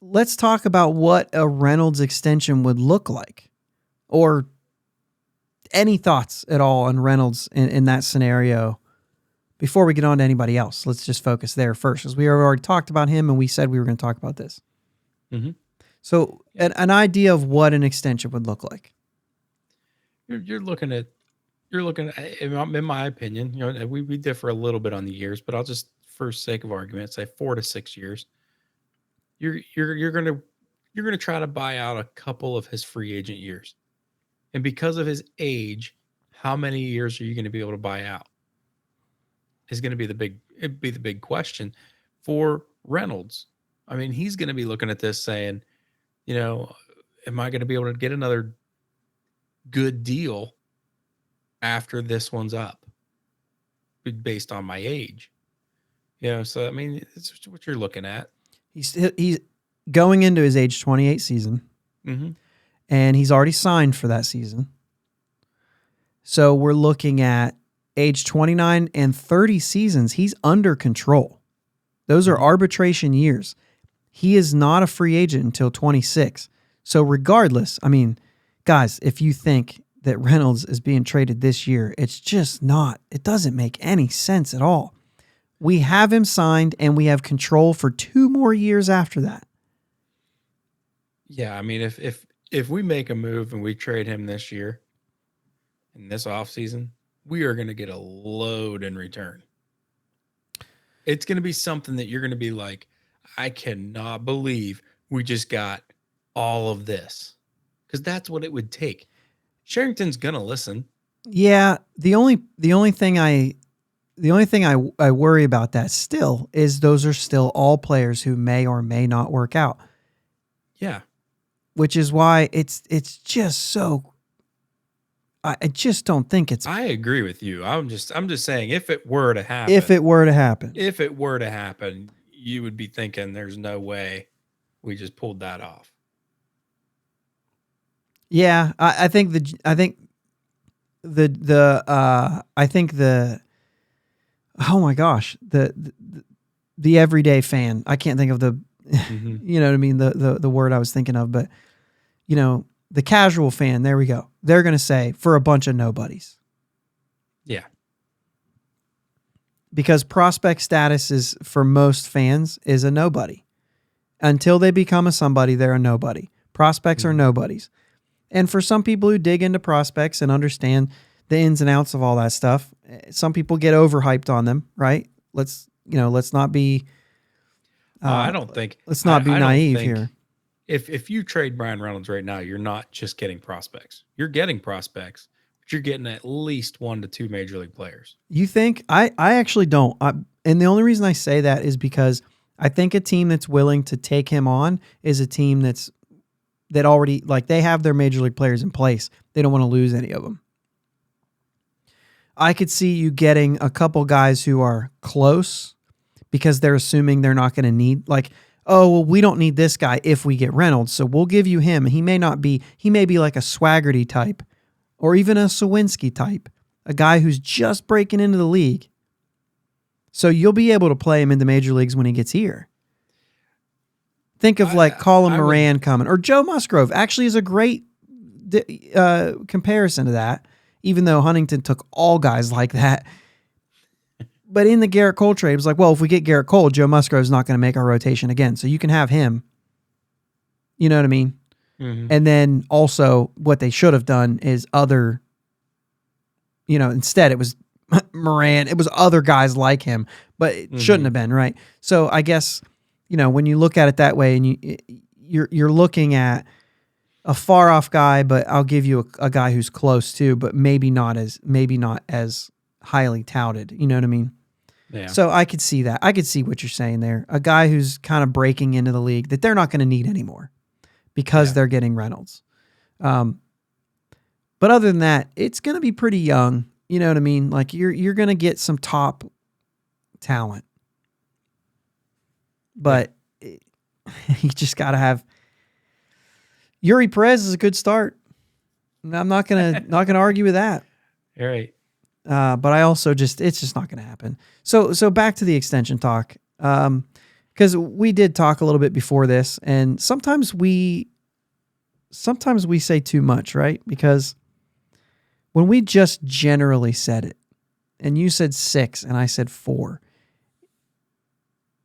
let's talk about what a Reynolds extension would look like, or any thoughts at all on Reynolds in that scenario before we get on to anybody else. Let's just focus there first, as we already talked about him and we said we were going to talk about this. Mm-hmm. So an idea of what an extension would look like. You're looking at, in my opinion, we differ a little bit on the years, but I'll just, for sake of argument, say 4 to 6 years. You're gonna try to buy out a couple of his free agent years, and because of his age, how many years are you going to be able to buy out? Is going to be the big question for Reynolds. I mean, he's going to be looking at this saying, am I going to be able to get another good deal after this one's up, based on my age? So I mean, it's what you're looking at. He's going into his age 28 season, mm-hmm. and he's already signed for that season. So we're looking at age 29 and 30 seasons. He's under control. Those are arbitration years. He is not a free agent until 26. So regardless, I mean, guys, if you think that Reynolds is being traded this year, it's just not. It doesn't make any sense at all. We have him signed, and we have control for 2 more years after that. Yeah, I mean, if we make a move and we trade him this year, in this offseason, we are going to get a load in return. It's going to be something that you're going to be like, I cannot believe we just got all of this. Because that's what it would take. Cherington's going to listen. Yeah, the only thing I worry about that still is those are still all players who may or may not work out. Yeah. Which is why it's just so, I just don't think it's. I agree with you. I'm just saying, if it were to happen, you would be thinking there's no way we just pulled that off. Yeah, I think oh my gosh, the everyday fan. I can't think of the, you know what I mean, the word I was thinking of, but the casual fan. There we go. They're going to say for a bunch of nobodies. Yeah. Because prospect status is, for most fans, is a nobody. Until they become a somebody, they're a nobody. Prospects are nobodies. And for some people who dig into prospects and understand the ins and outs of all that stuff, some people get overhyped on them, right? Let's not be. I don't think. Let's not be naive here. if you trade Brian Reynolds right now, you're not just getting prospects. You're getting prospects, but you're getting at least 1 to 2 major league players. You think? I actually don't. And the only reason I say that is because I think a team that's willing to take him on is a team that already, like, they have their major league players in place. They don't want to lose any of them. I could see you getting a couple guys who are close because they're assuming they're not going to need, like, oh, well, we don't need this guy if we get Reynolds, so we'll give you him. He may be like a Swaggerty type or even a Sawinski type, a guy who's just breaking into the league. So you'll be able to play him in the major leagues when he gets here. Think of like Colin Moran coming, or Joe Musgrove actually is a great comparison to that, even though Huntington took all guys like that. But in the Garrett Cole trade, it was like, well, if we get Garrett Cole, Joe Musgrove's not going to make our rotation again. So you can have him. You know what I mean? Mm-hmm. And then also what they should have done is other, instead it was Moran. It was other guys like him, but it shouldn't have been, right? So I guess, when you look at it that way and you're looking at a far off guy, but I'll give you a guy who's close too, but maybe not as highly touted. You know what I mean? Yeah. So I could see that. I could see what you're saying there. A guy who's kind of breaking into the league that they're not going to need anymore because they're getting Reynolds. But other than that, it's going to be pretty young. You know what I mean? Like you're going to get some top talent, but you just got to have. Yuri Perez is a good start. I'm not gonna argue with that. All right. But I also it's just not going to happen. So back to the extension talk, because we did talk a little bit before this, and sometimes we say too much, right? Because when we just generally said it, and you said 6 and I said 4,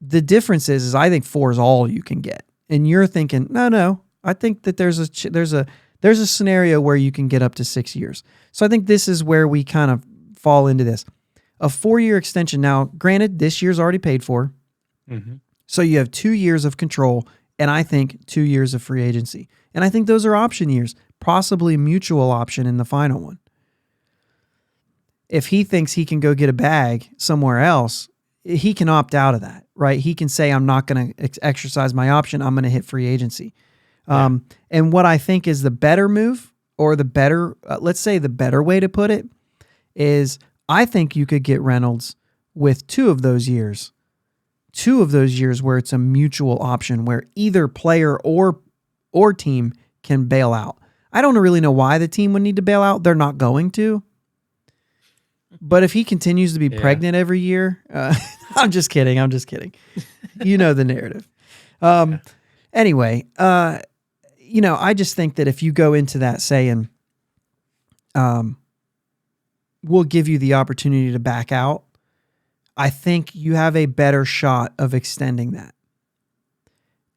the difference is I think 4 is all you can get, and you're thinking no. I think that there's a scenario where you can get up to 6 years. So I think this is where we kind of fall into this. A 4-year extension. Now, granted, this year's already paid for. Mm-hmm. So you have 2 years of control, and I think 2 years of free agency. And I think those are option years, possibly mutual option in the final one. If he thinks he can go get a bag somewhere else, he can opt out of that, right? He can say, I'm not going to exercise my option. I'm going to hit free agency. And what I think is the better move, or the better, let's say the better way to put it, is I think you could get Reynolds with 2 of those years. 2 of those years where it's a mutual option, where either player or team can bail out. I don't really know why the team would need to bail out. They're not going to. But if he continues to be pregnant every year, I'm just kidding. You know the narrative. Anyway, I just think that if you go into that saying, we'll give you the opportunity to back out, I think you have a better shot of extending that.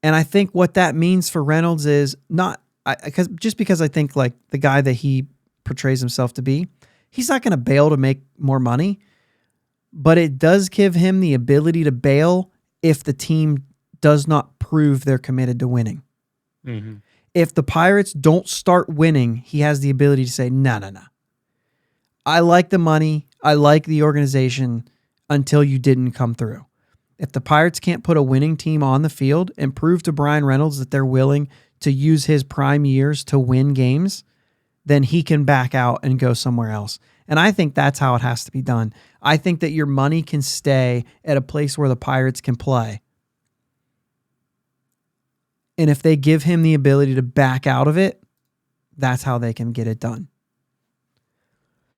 And I think what that means for Reynolds is because I think like the guy that he portrays himself to be, he's not going to bail to make more money, but it does give him the ability to bail if the team does not prove they're committed to winning. Mm-hmm. If the Pirates don't start winning, he has the ability to say, no. I like the money. I like the organization until you didn't come through. If the Pirates can't put a winning team on the field and prove to Brian Reynolds that they're willing to use his prime years to win games, then he can back out and go somewhere else. And I think that's how it has to be done. I think that your money can stay at a place where the Pirates can play. And if they give him the ability to back out of it, that's how they can get it done.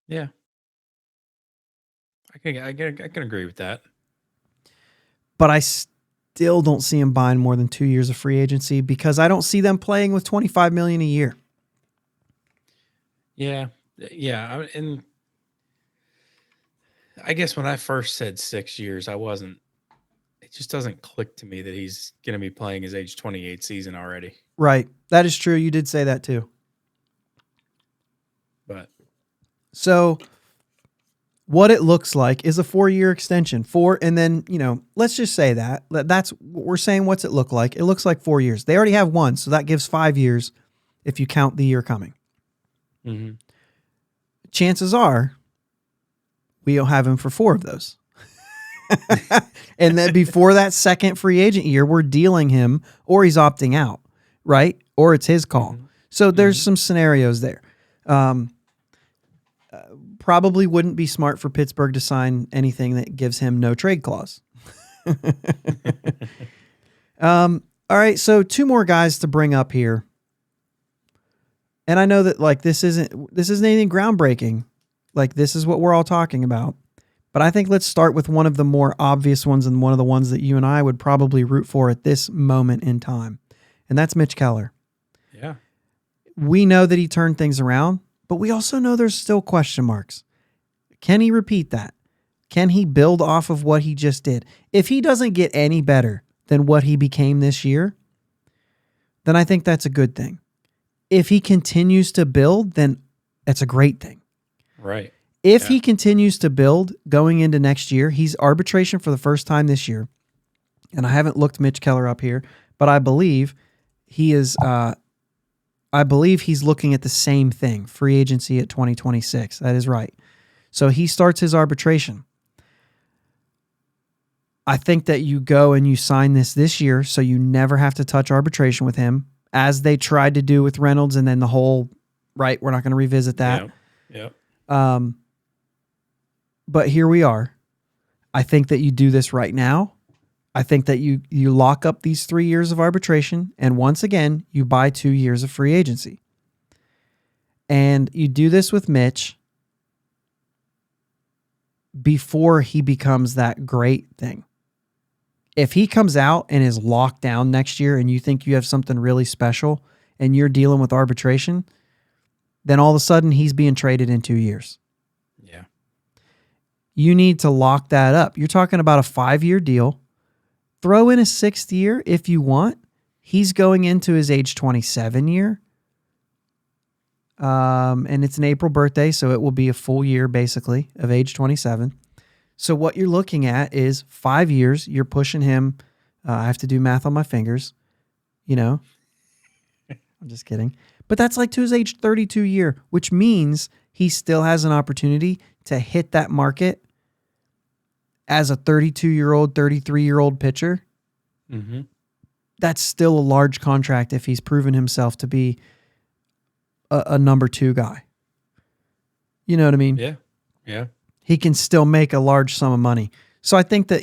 Yeah. I can agree with that. But I still don't see him buying more than 2 years of free agency because I don't see them playing with $25 million a year. Yeah. And I guess when I first said 6 years, it just doesn't click to me that he's going to be playing his age 28 season already. Right. That is true. You did say that too. But so what it looks like is a 4-year extension. And then, let's just say that's we're saying what's it look like. It looks like 4 years. They already have one, so that gives 5 years if you count the year coming. Mm-hmm. Chances are we'll have him for 4 of those. And then before that second free agent year, we're dealing him or he's opting out, right? Or it's his call. Mm-hmm. So there's some scenarios there. Probably wouldn't be smart for Pittsburgh to sign anything that gives him no trade clause. All right, so 2 more guys to bring up here. And I know that like this isn't anything groundbreaking. Like this is what we're all talking about. But I think let's start with one of the more obvious ones and one of the ones that you and I would probably root for at this moment in time. And that's Mitch Keller. Yeah. We know that he turned things around, but we also know there's still question marks. Can he repeat that? Can he build off of what he just did? If he doesn't get any better than what he became this year, then I think that's a good thing. If he continues to build, then that's a great thing. Right. If he continues to build going into next year, he's arbitration for the first time this year. And I haven't looked Mitch Keller up here, but I believe he is I believe he's looking at the same thing, free agency at 2026. That is right. So he starts his arbitration. I think that you go and you sign this year so you never have to touch arbitration with him, as they tried to do with Reynolds, and then the whole, right, we're not going to revisit that. Yeah. But here we are. I think that you do this right now. I think that you lock up these 3 years of arbitration, and once again, you buy 2 years of free agency. And you do this with Mitch before he becomes that great thing. If he comes out and is locked down next year and you think you have something really special and you're dealing with arbitration, then all of a sudden he's being traded in 2 years. Yeah. You need to lock that up. You're talking about a 5-year deal. Throw in a 6th year if you want. He's going into his age 27 year. And it's an April birthday, so it will be a full year basically of age 27. So what you're looking at is 5 years. You're pushing him. I have to do math on my fingers. I'm just kidding. But that's like to his age 32 year, which means he still has an opportunity to hit that market as a 32-year-old, 33-year-old pitcher. Mm-hmm. That's still a large contract if he's proven himself to be a number 2 guy. You know what I mean? Yeah. Yeah. He can still make a large sum of money. So I think that,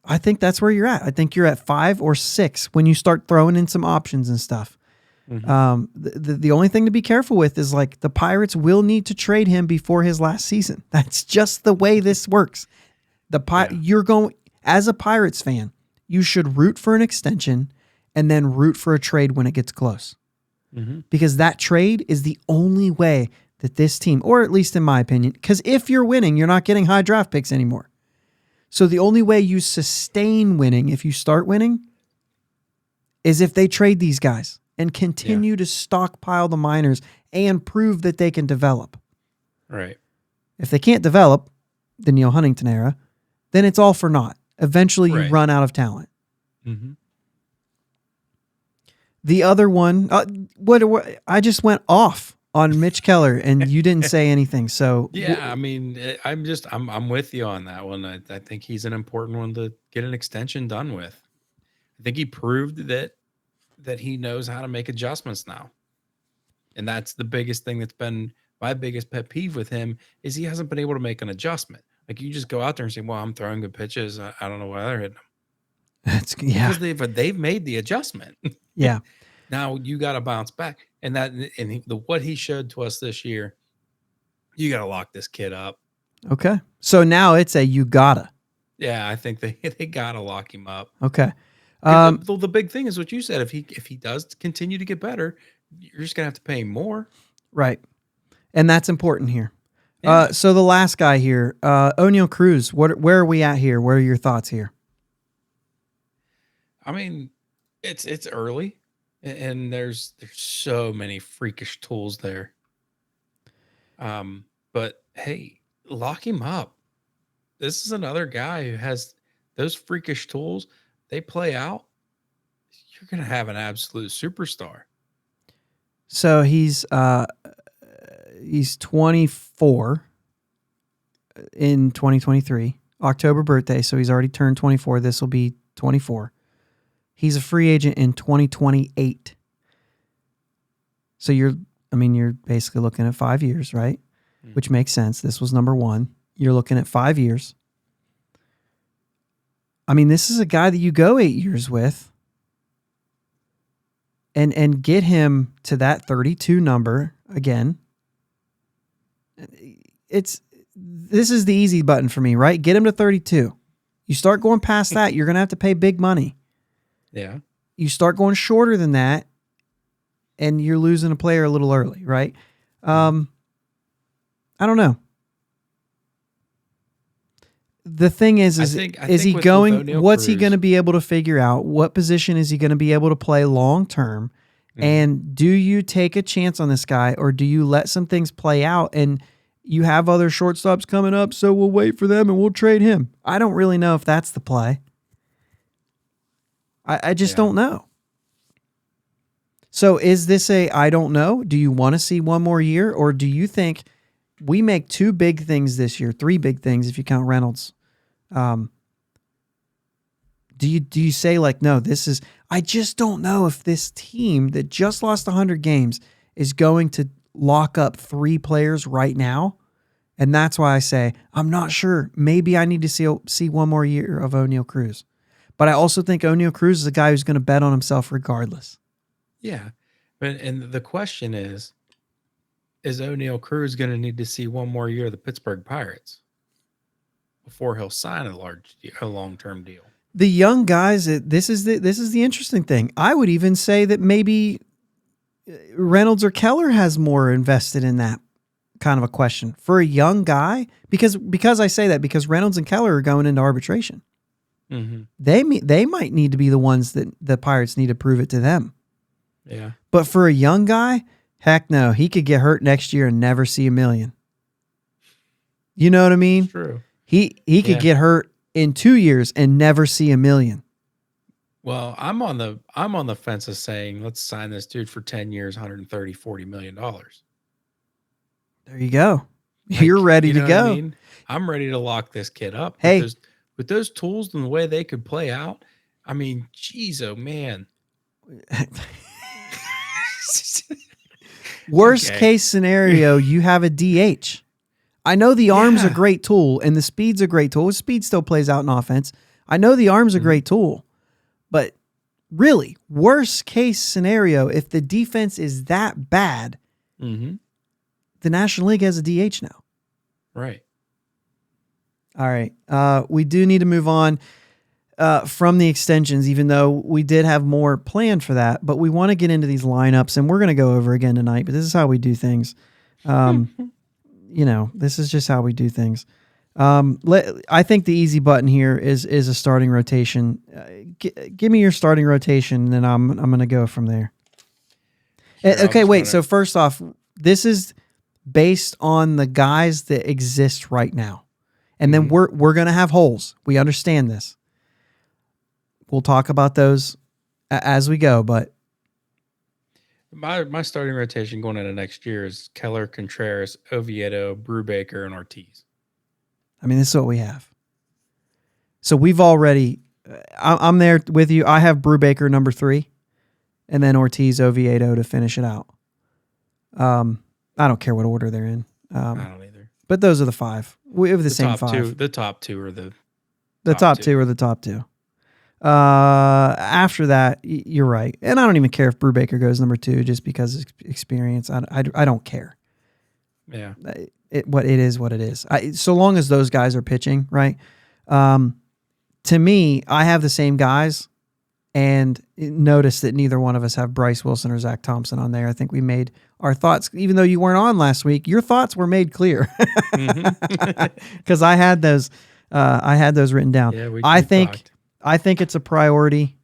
I think that's where you're at. I think you're at 5 or 6 when you start throwing in some options and stuff. Mm-hmm. The only thing to be careful with is like the Pirates will need to trade him before his last season. That's just the way this works. You're going, as a Pirates fan, you should root for an extension and then root for a trade when it gets close. Mm-hmm. Because that trade is the only way that this team, or at least in my opinion, because if you're winning, you're not getting high draft picks anymore. So the only way you sustain winning, if you start winning, is if they trade these guys and continue to stockpile the minors and prove that they can develop. Right. If they can't develop, the Neil Huntington era, then it's all for naught. Eventually you run out of talent. Mm-hmm. The other one, I just went off on Mitch Keller and you didn't say anything. So yeah, I mean, I'm with you on that one. I think he's an important one to get an extension done with. I think he proved that he knows how to make adjustments now. And that's the biggest thing that's been my biggest pet peeve with him is he hasn't been able to make an adjustment. Like you just go out there and say, well, I'm throwing good pitches. I don't know why they're hitting them. Because they've made the adjustment. Yeah. Now you got to bounce back. And what he showed to us this year, you got to lock this kid up. Okay. So now it's you gotta. Yeah, I think they got to lock him up. Okay. The big thing is what you said. If he does continue to get better, you're just going to have to pay him more. Right. And that's important here. Yeah. So the last guy here, O'Neal Cruz, where are we at here? What are your thoughts here? I mean, it's early, and there's so many freakish tools there. But hey, lock him up. This is another guy who has those freakish tools. They play out. You're going to have an absolute superstar. So he's 24 in 2023, October birthday. So he's already turned 24. This will be 24. He's a free agent in 2028. So you're basically looking at 5 years, right? Mm-hmm. Which makes sense. This was number one. You're looking at 5 years. I mean, this is a guy that you go 8 years with and get him to that 32 number again. This is the easy button for me, right? Get him to 32. You start going past that, you're going to have to pay big money. Yeah. You start going shorter than that, and you're losing a player a little early, right? I don't know. The thing is he going? What's he going to be able to figure out? What position is he going to be able to play long term? Mm-hmm. And do you take a chance on this guy, or do you let some things play out and you have other shortstops coming up, so we'll wait for them and we'll trade him? I don't really know if that's the play. I just don't know. So is this I don't know? Do you want to see one more year, or do you think we make 2 big things this year, 3 big things if you count Reynolds? Do you say like, no, I just don't know if this team that just lost 100 games is going to lock up 3 players right now. And that's why I say, I'm not sure. Maybe I need to see one more year of O'Neal Cruz. But I also think O'Neal Cruz is a guy who's going to bet on himself regardless. Yeah. And the question is O'Neal Cruz going to need to see one more year of the Pittsburgh Pirates before he'll sign a long-term deal? The young guys, this is the interesting thing. I would even say that maybe Reynolds or Keller has more invested in that kind of a question for a young guy, because I say that because Reynolds and Keller are going into arbitration. Mm-hmm. They might need to be the ones that the Pirates need to prove it to them. Yeah. But for a young guy, heck no, he could get hurt next year and never see $1 million. You know what I mean? It's true. He could get hurt in 2 years and never see $1 million. Well, I'm on the fence of saying let's sign this dude for 10 years, $130-40 million. There you go. You're ready to go. I mean? I'm ready to lock this kid up. Hey, with those tools and the way they could play out, I mean, geez, oh man. Worst case scenario, you have a DH. I know the arm's a great tool and the speed's a great tool. Speed still plays out in offense. I know the arm's a great tool, but really, worst case scenario, if the defense is that bad, the National League has a DH now. Right. All right. We do need to move on from the extensions, even though we did have more planned for that, but we want to get into these lineups, and we're going to go over again tonight, but this is how we do things. This is just how we do things. I think the easy button here is a starting rotation. Give me your starting rotation, and then I'm going to go from there. Sure, okay, wait. So first off, this is based on the guys that exist right now. And then we're going to have holes. We understand this. We'll talk about those as we go, but my starting rotation going into next year is Keller, Contreras, Oviedo, Brubaker, and Ortiz. I mean, this is what we have. So we've already, I'm there with you. I have Brubaker number 3, and then Ortiz, Oviedo to finish it out. I don't care what order they're in. I don't either. But those are the 5. We have the same 5. The top 2 are the top 2 are the top 2. After that, you're right. And I don't even care if Brubaker goes number 2 just because of experience. I don't care. Yeah. It is what it is. So long as those guys are pitching, right? To me, I have the same guys, and notice that neither one of us have Bryce Wilson or Zach Thompson on there. I think we made our thoughts, even though you weren't on last week, your thoughts were made clear because I had those written down. Yeah, I think it's a priority.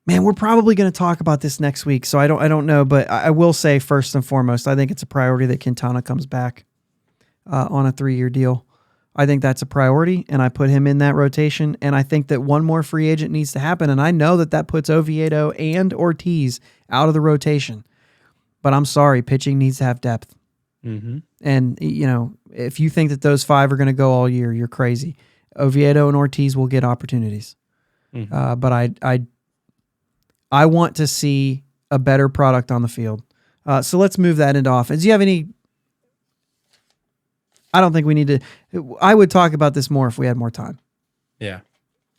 Man, we're probably going to talk about this next week, so I don't know, but I will say first and foremost, I think it's a priority that Quintana comes back on a 3-year deal. I think that's a priority, and I put him in that rotation, and I think that one more free agent needs to happen, and I know that puts Oviedo and Ortiz out of the rotation, but I'm sorry, pitching needs to have depth. Mm-hmm. And, if you think that those 5 are going to go all year, you're crazy. Oviedo and Ortiz will get opportunities. Mm-hmm. But I want to see a better product on the field. So let's move that into offense. Do you have any... I don't think we need to... I would talk about this more if we had more time. Yeah.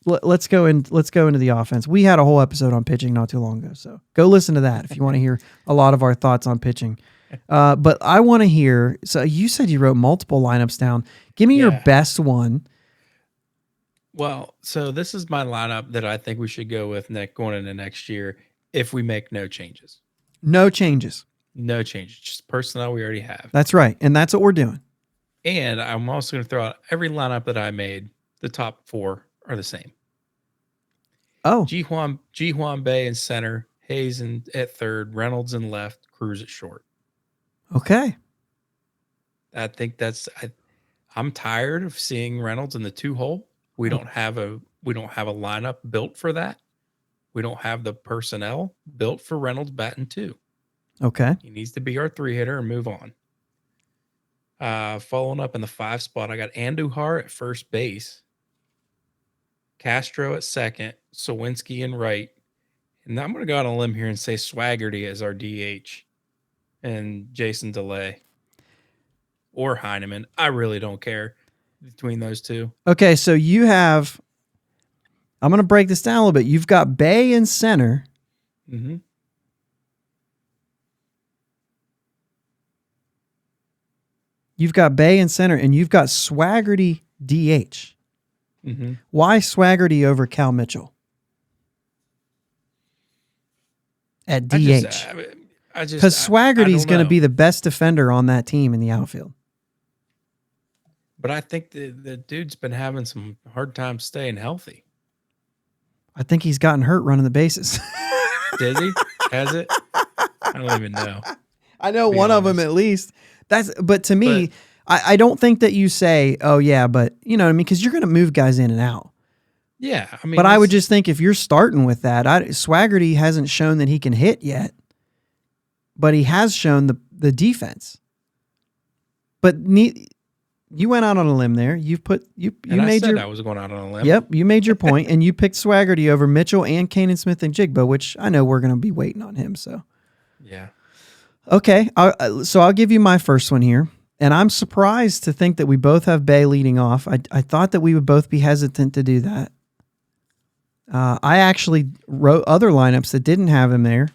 Let's go into the offense. We had a whole episode on pitching not too long ago, so go listen to that if you want to hear a lot of our thoughts on pitching. But I want to hear... So you said you wrote multiple lineups down. Give me your best one. Well, so this is my lineup that I think we should go with, Nick, going into next year if we make no changes. No changes. No changes. Just personnel we already have. That's right. And that's what we're doing. And I'm also going to throw out every lineup that I made. The top 4 are the same. Oh. Ji Hwan Bae in center, Hayes at third, Reynolds in left, Cruz at short. Okay. I think I'm tired of seeing Reynolds in the 2-hole. We don't have a lineup built for that. We don't have the personnel built for Reynolds batting 2. Okay. He needs to be our 3-hitter and move on. Following up in the 5 spot, I got Andujar at first base, Castro at second, Sawinski in right, and I'm going to go out on a limb here and say Swaggerty as our DH, and Jason DeLay or Heineman. I really don't care between those two. Okay, so you have... I'm going to break this down a little bit. You've got Bae in center. Mm-hmm. You've got Bae in center, and you've got Swaggerty DH. Mm-hmm. Why Swaggerty over Cal Mitchell at DH? Because Swaggerty's going to be the best defender on that team in the outfield. But I think the dude's been having some hard time staying healthy. I think he's gotten hurt running the bases. Did he? Has it? I don't even know. I know one of them at least. But to me, I don't think that you say, oh yeah, but you know what I mean? Because you're going to move guys in and out. Yeah. I mean, but I would just think if you're starting with that, Swaggerty hasn't shown that he can hit yet, but he has shown the defense. But you went out on a limb there. I was going out on a limb. Yep, you made your point, and you picked Swaggerty over Mitchell and Kanan Smith and Jigba, which I know we're going to be waiting on him. So, yeah. Okay, so I'll give you my first one here, and I'm surprised to think that we both have Bae leading off. I thought that we would both be hesitant to do that. I actually wrote other lineups that didn't have him there,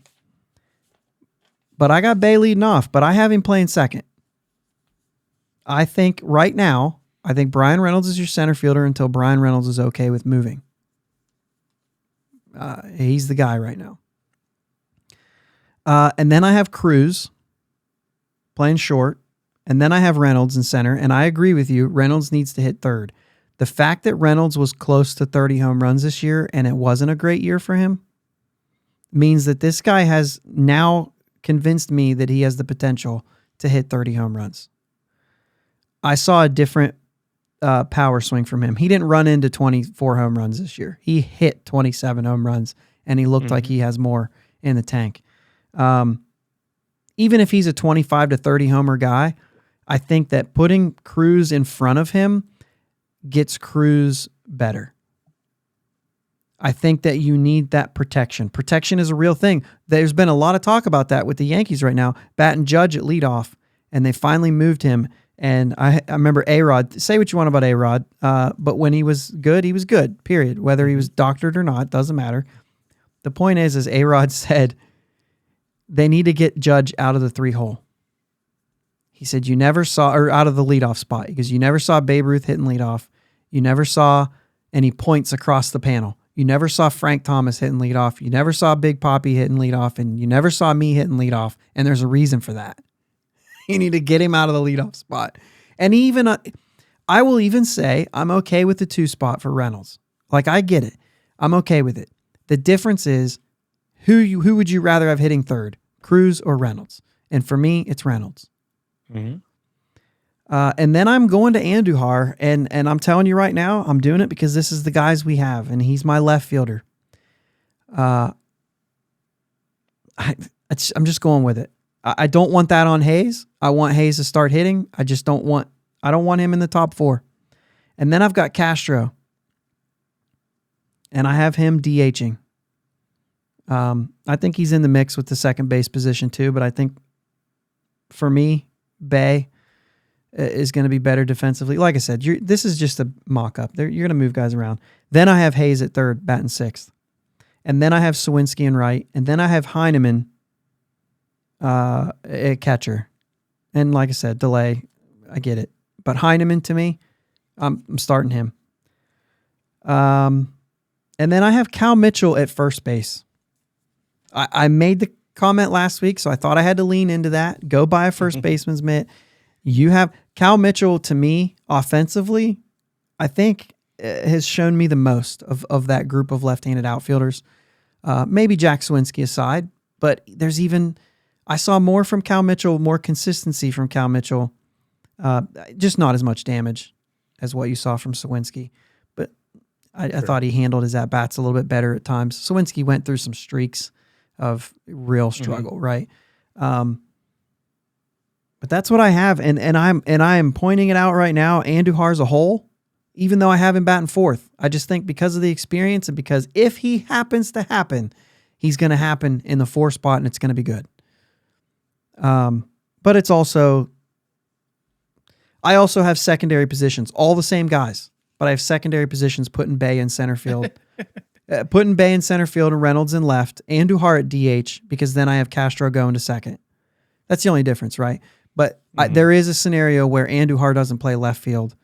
but I got Bae leading off, but I have him playing second. I think right now, Brian Reynolds is your center fielder until Brian Reynolds is okay with moving. He's the guy right now. And then I have Cruz playing short, and then I have Reynolds in center, and I agree with you. Reynolds needs to hit third. The fact that Reynolds was close to 30 home runs this year, and it wasn't a great year for him, means that this guy has now convinced me that he has the potential to hit 30 home runs. I saw a different power swing from him. He didn't run into 24 home runs this year. He hit 27 home runs, and he looked like he has more in the tank. Even if he's a 25 to 30 homer guy, I think that putting Cruz in front of him gets Cruz better. I think that you need that protection. Protection is a real thing. There's been a lot of talk about that with the Yankees right now. Batten Judge at leadoff, and they finally moved him. And I remember A-Rod, say what you want about A-Rod, but when he was good, period. Whether he was doctored or not, doesn't matter. The point is A-Rod said they need to get Judge out of the 3-hole. He said you never saw, or out of the leadoff spot, because you never saw Babe Ruth hitting leadoff. You never saw any points across the panel. You never saw Frank Thomas hitting leadoff. You never saw Big Papi hitting leadoff, and you never saw me hitting leadoff, and there's a reason for that. You need to get him out of the leadoff spot. And even, I will even say I'm okay with the 2 spot for Reynolds. Like, I get it. I'm okay with it. The difference is who would you rather have hitting third, Cruz or Reynolds? And for me, it's Reynolds. Mm-hmm. And then I'm going to Andujar, and I'm telling you right now, I'm doing it because this is the guys we have, and he's my left fielder. I'm just going with it. I don't want that on Hayes. I want Hayes to start hitting. I don't want him in the top 4. And then I've got Castro, and I have him DHing. I think he's in the mix with the second base position too, but I think for me, Bay is going to be better defensively. Like I said, this is just a mock-up. You're going to move guys around. Then I have Hayes at third, batting 6th. And then I have Sawinski in right. And then I have Heineman at catcher. And like I said, delay, I get it. But Heineman, to me, I'm starting him. And then I have Cal Mitchell at first base. I made the comment last week, so I thought I had to lean into that. Go buy a first baseman's mitt. You have Cal Mitchell, to me, offensively, I think has shown me the most of that group of left-handed outfielders. Maybe Jack Sawinski aside, but I saw more from Cal Mitchell, more consistency from Cal Mitchell, just not as much damage as what you saw from Sawinski. But I thought he handled his at-bats a little bit better at times. Sawinski went through some streaks of real struggle, right? But that's what I have, and I am pointing it out right now. Andujar's a hole, even though I have him batting 4th. I just think because of the experience and because if he happens to happen, he's going to happen in the 4 spot, and it's going to be good. But it's also, I also have secondary positions, all the same guys, but I have secondary positions putting Bay in center field, putting Bay in center field and Reynolds in left, Andujar at DH, because then I have Castro going to second. That's the only difference, right? But there is a scenario where Andujar doesn't play left field,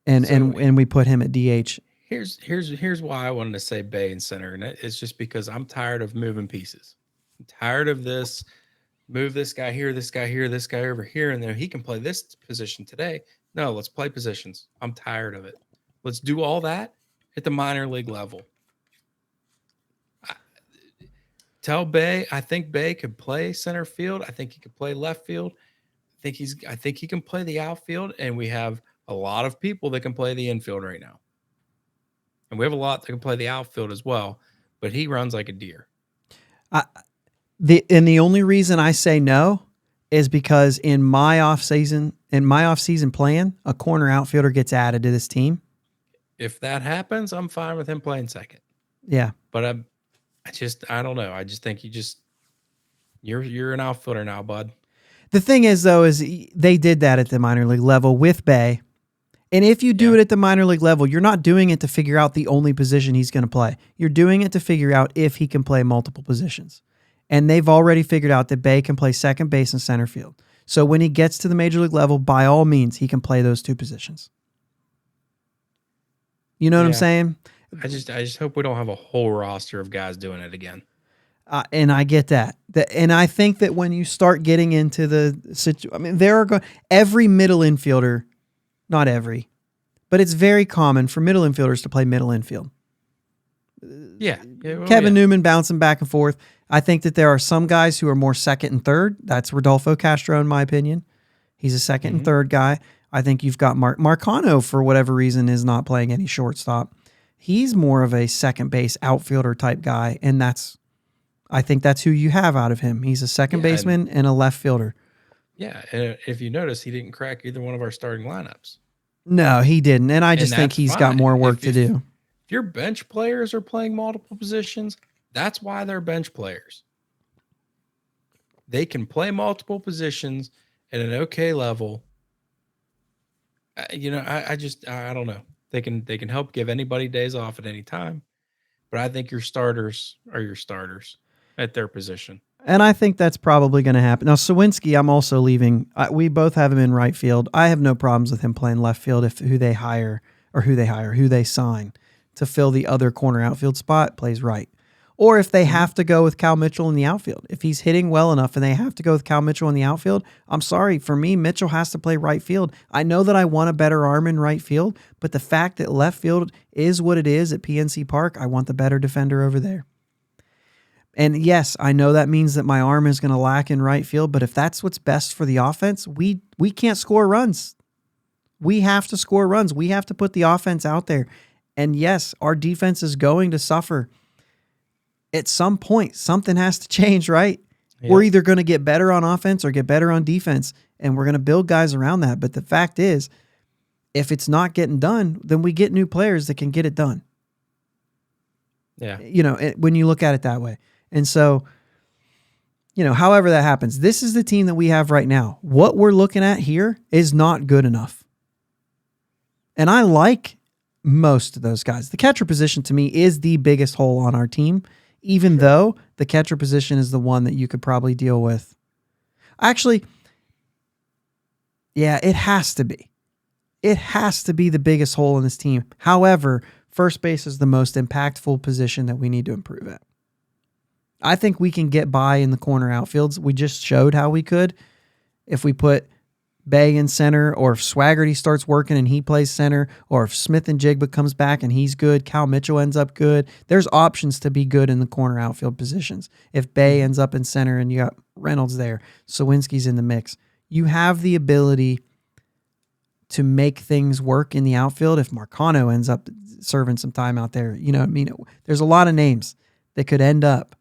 and we put him at DH. Here's why I wanted to say Bay and center, and it's just because I'm tired of moving pieces. I'm tired of this. Move this guy here, this guy here, this guy over here, and then he can play this position today. No, let's play positions. I'm tired of it. Let's do all that at the minor league level. Tell Bay, I think Bay could play center field. I think he could play left field. I think he can play the outfield, and we have a lot of people that can play the infield right now. And we have a lot that can play the outfield as well, but he runs like a deer. The only reason I say no is because in my offseason plan, a corner outfielder gets added to this team. If that happens, I'm fine with him playing second. Yeah. But I don't know. I just think you're an outfielder now, bud. The thing is, though, is they did that at the minor league level with Bay. And if you do it at the minor league level, you're not doing it to figure out the only position he's going to play. You're doing it to figure out if he can play multiple positions. And they've already figured out that Bay can play second base and center field. So when he gets to the major league level, by all means, he can play those 2 positions. You know what I'm saying? I just hope we don't have a whole roster of guys doing it again. And I get that. And I think that when you start getting into every middle infielder, not every, but it's very common for middle infielders to play middle infield. Yeah. Kevin Newman bouncing back and forth. I think that there are some guys who are more second and third. That's Rodolfo Castro, in my opinion. He's a second and third guy. I think you've got Marcano, for whatever reason, is not playing any shortstop. He's more of a second base outfielder type guy, and I think that's who you have out of him. He's a second baseman and a left fielder. Yeah, and if you notice, he didn't crack either one of our starting lineups. No, he didn't, and I just think he's got more work to do. If your bench players are playing multiple positions, that's why they're bench players. They can play multiple positions at an okay level. I don't know. They can help give anybody days off at any time, but I think your starters are your starters at their position. And I think that's probably going to happen. Now, Sawinski, I'm also leaving. We both have him in right field. I have no problems with him playing left field if who they sign to fill the other corner outfield spot plays right. Or if they have to go with Cal Mitchell in the outfield. If he's hitting well enough and they have to go with Cal Mitchell in the outfield, I'm sorry. For me, Mitchell has to play right field. I know that I want a better arm in right field, but the fact that left field is what it is at PNC Park, I want the better defender over there. And yes, I know that means that my arm is going to lack in right field, but if that's what's best for the offense, we can't score runs. We have to score runs. We have to put the offense out there. And yes, our defense is going to suffer. At some point, something has to change, right? Yeah. We're either going to get better on offense or get better on defense, and we're going to build guys around that. But the fact is, if it's not getting done, then we get new players that can get it done. Yeah. When you look at it that way. And so, however that happens, this is the team that we have right now. What we're looking at here is not good enough. And I like most of those guys. The catcher position to me is the biggest hole on our team, even though the catcher position is the one that you could probably deal with. Actually, yeah, it has to be. It has to be the biggest hole in this team. However, first base is the most impactful position that we need to improve at. I think we can get by in the corner outfields. We just showed how we could. If we put Bay in center, or if Swaggerty starts working and he plays center, or if Smith and Jigba comes back and he's good, Cal Mitchell ends up good. There's options to be good in the corner outfield positions. If Bay ends up in center and you got Reynolds there, Sawinski's in the mix, you have the ability to make things work in the outfield. If Marcano ends up serving some time out there, you know what I mean? There's a lot of names that could end up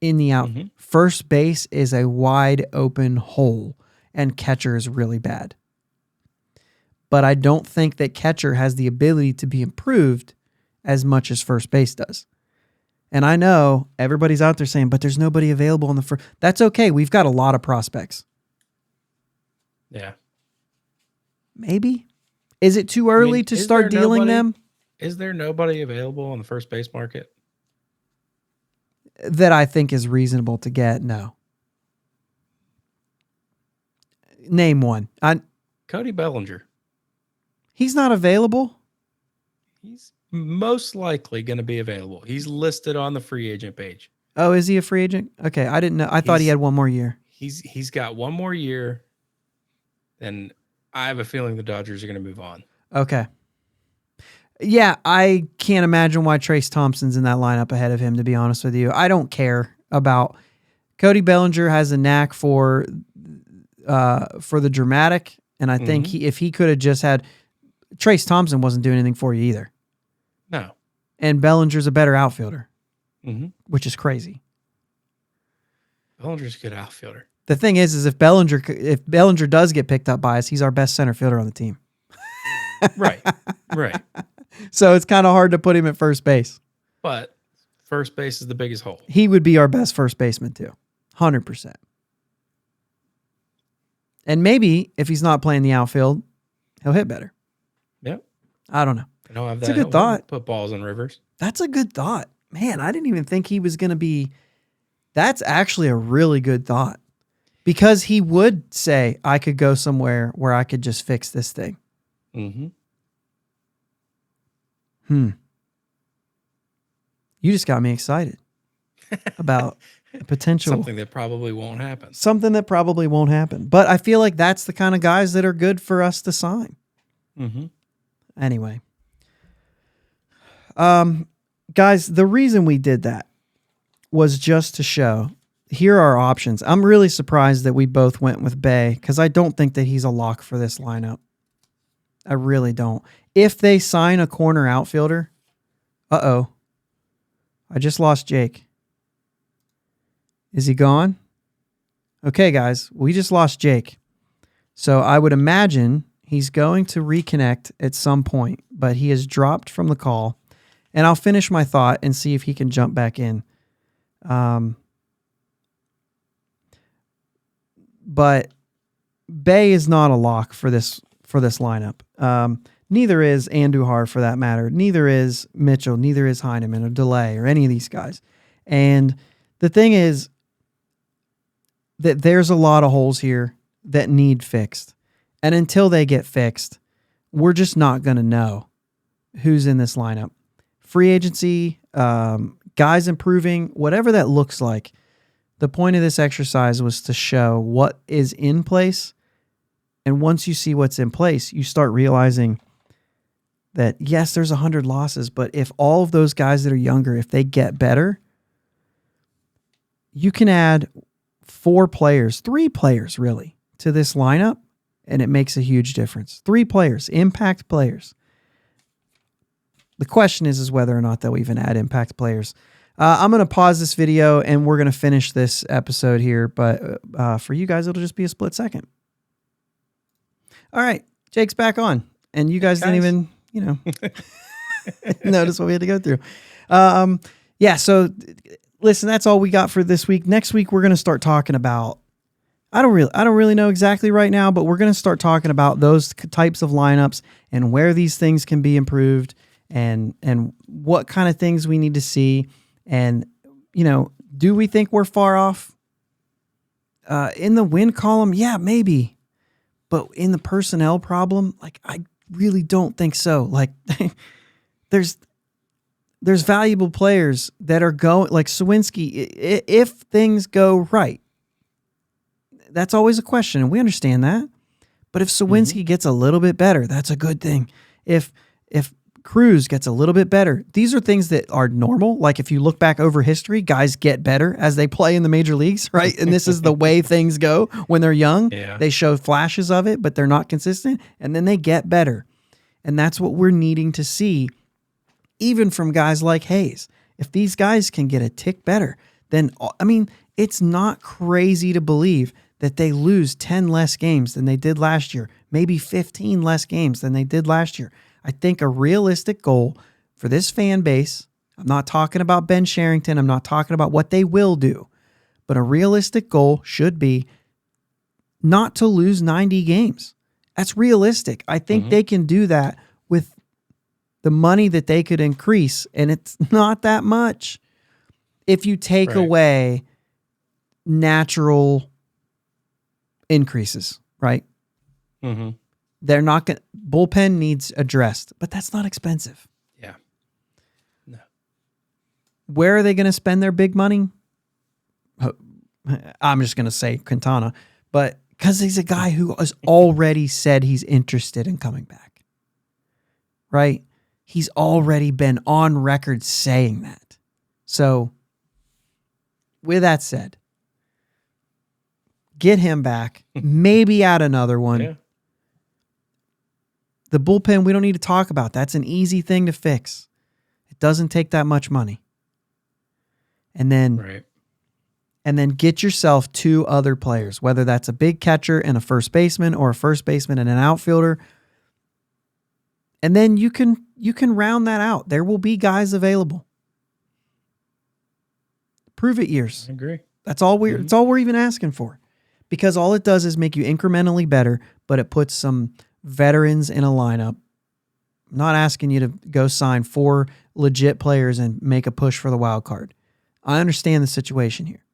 in the out. Mm-hmm. First base is a wide open hole, and catcher is really bad. But I don't think that catcher has the ability to be improved as much as first base does. And I know everybody's out there saying, but there's nobody available on the first. That's okay. We've got a lot of prospects. Yeah. Maybe. Is it too early to start dealing them? Is there nobody available on the first base market that I think is reasonable to get? No. Name one. Cody Bellinger. He's not available. He's most likely going to be available. He's listed on the free agent page. Oh, is he a free agent? Okay, I didn't know. I thought he had one more year. He's got one more year, and I have a feeling the Dodgers are going to move on. Okay. Yeah, I can't imagine why Trace Thompson's in that lineup ahead of him, to be honest with you. I don't care about Cody Bellinger. Has a knack for the dramatic, and I think if he could have just had Trace Thompson wasn't doing anything for you either. No. And Bellinger's a better outfielder, which is crazy. Bellinger's a good outfielder. The thing is if Bellinger does get picked up by us, he's our best center fielder on the team. Right. So it's kind of hard to put him at first base. But first base is the biggest hole. He would be our best first baseman too. 100%. And maybe if he's not playing the outfield, he'll hit better. Yep. I don't know. That's a good thought. Put balls in Rivers. That's a good thought. Man, I didn't even think he was going to be. That's actually a really good thought. Because he would say, I could go somewhere where I could just fix this thing. You just got me excited about a potential. Something that probably won't happen. But I feel like that's the kind of guys that are good for us to sign. Anyway. Guys, the reason we did that was just to show, here are options. I'm really surprised that we both went with Bay because I don't think that he's a lock for this lineup. I really don't. If they sign a corner outfielder, I just lost Jake. Is he gone? Okay, guys, we just lost Jake. So I would imagine he's going to reconnect at some point, but he has dropped from the call. And I'll finish my thought and see if he can jump back in. But Bay is not a lock for this lineup. Neither is Andujar, for that matter. Neither is Mitchell. Neither is Heineman or Delay or any of these guys. And the thing is that there's a lot of holes here that need fixed. And until they get fixed, we're just not going to know who's in this lineup. Free agency, guys improving, whatever that looks like. The point of this exercise was to show what is in place. And once you see what's in place, you start realizing that, yes, there's 100 losses, but if all of those guys that are younger, if they get better, you can add 3 players really, to this lineup, and it makes a huge difference. 3 players, impact players. The question is whether or not they'll even add impact players. I'm going to pause this video and we're going to finish this episode here, but for you guys, it'll just be a split second. All right, Jake's back on, and you guys didn't even, notice what we had to go through. So listen, that's all we got for this week. Next week, we're going to start talking about, I don't really know exactly right now, but we're going to start talking about those types of lineups and where these things can be improved and what kind of things we need to see. And, do we think we're far off in the win column? Yeah, maybe. But in the personnel problem, I really don't think so. There's valuable players that are going, like Sawinski, if things go right. That's always a question, and we understand that. But if Sawinski gets a little bit better, that's a good thing. If Cruz gets a little bit better, these are things that are normal. Like if you look back over history, guys get better as they play in the major leagues, right? And this is the way things go when they're young. Yeah. They show flashes of it, but they're not consistent, and then they get better. And that's what we're needing to see, even from guys like Hayes. If these guys can get a tick better, then, it's not crazy to believe that they lose 10 less games than they did last year, maybe 15 less games than they did last year. I think a realistic goal for this fan base, I'm not talking about Ben Cherington, I'm not talking about what they will do, but a realistic goal should be not to lose 90 games. That's realistic. I think they can do that with the money that they could increase, and it's not that much. If you take away natural increases, right? Mm-hmm. They're not going. Bullpen needs addressed, but that's not expensive. Yeah. No. Where are they going to spend their big money? I'm just going to say Quintana, but because he's a guy who has already said he's interested in coming back, right? He's already been on record saying that. So, with that said, get him back. Maybe add another one. Yeah. The bullpen, we don't need to talk about. That's an easy thing to fix. It doesn't take that much money. And then get yourself 2 other players, whether that's a big catcher and a first baseman or a first baseman and an outfielder. And then you can round that out. There will be guys available. Prove it years. I agree. That's all we're even asking for. Because all it does is make you incrementally better, but it puts some veterans in a lineup. I'm not asking you to go sign 4 legit players and make a push for the wild card. I understand the situation here.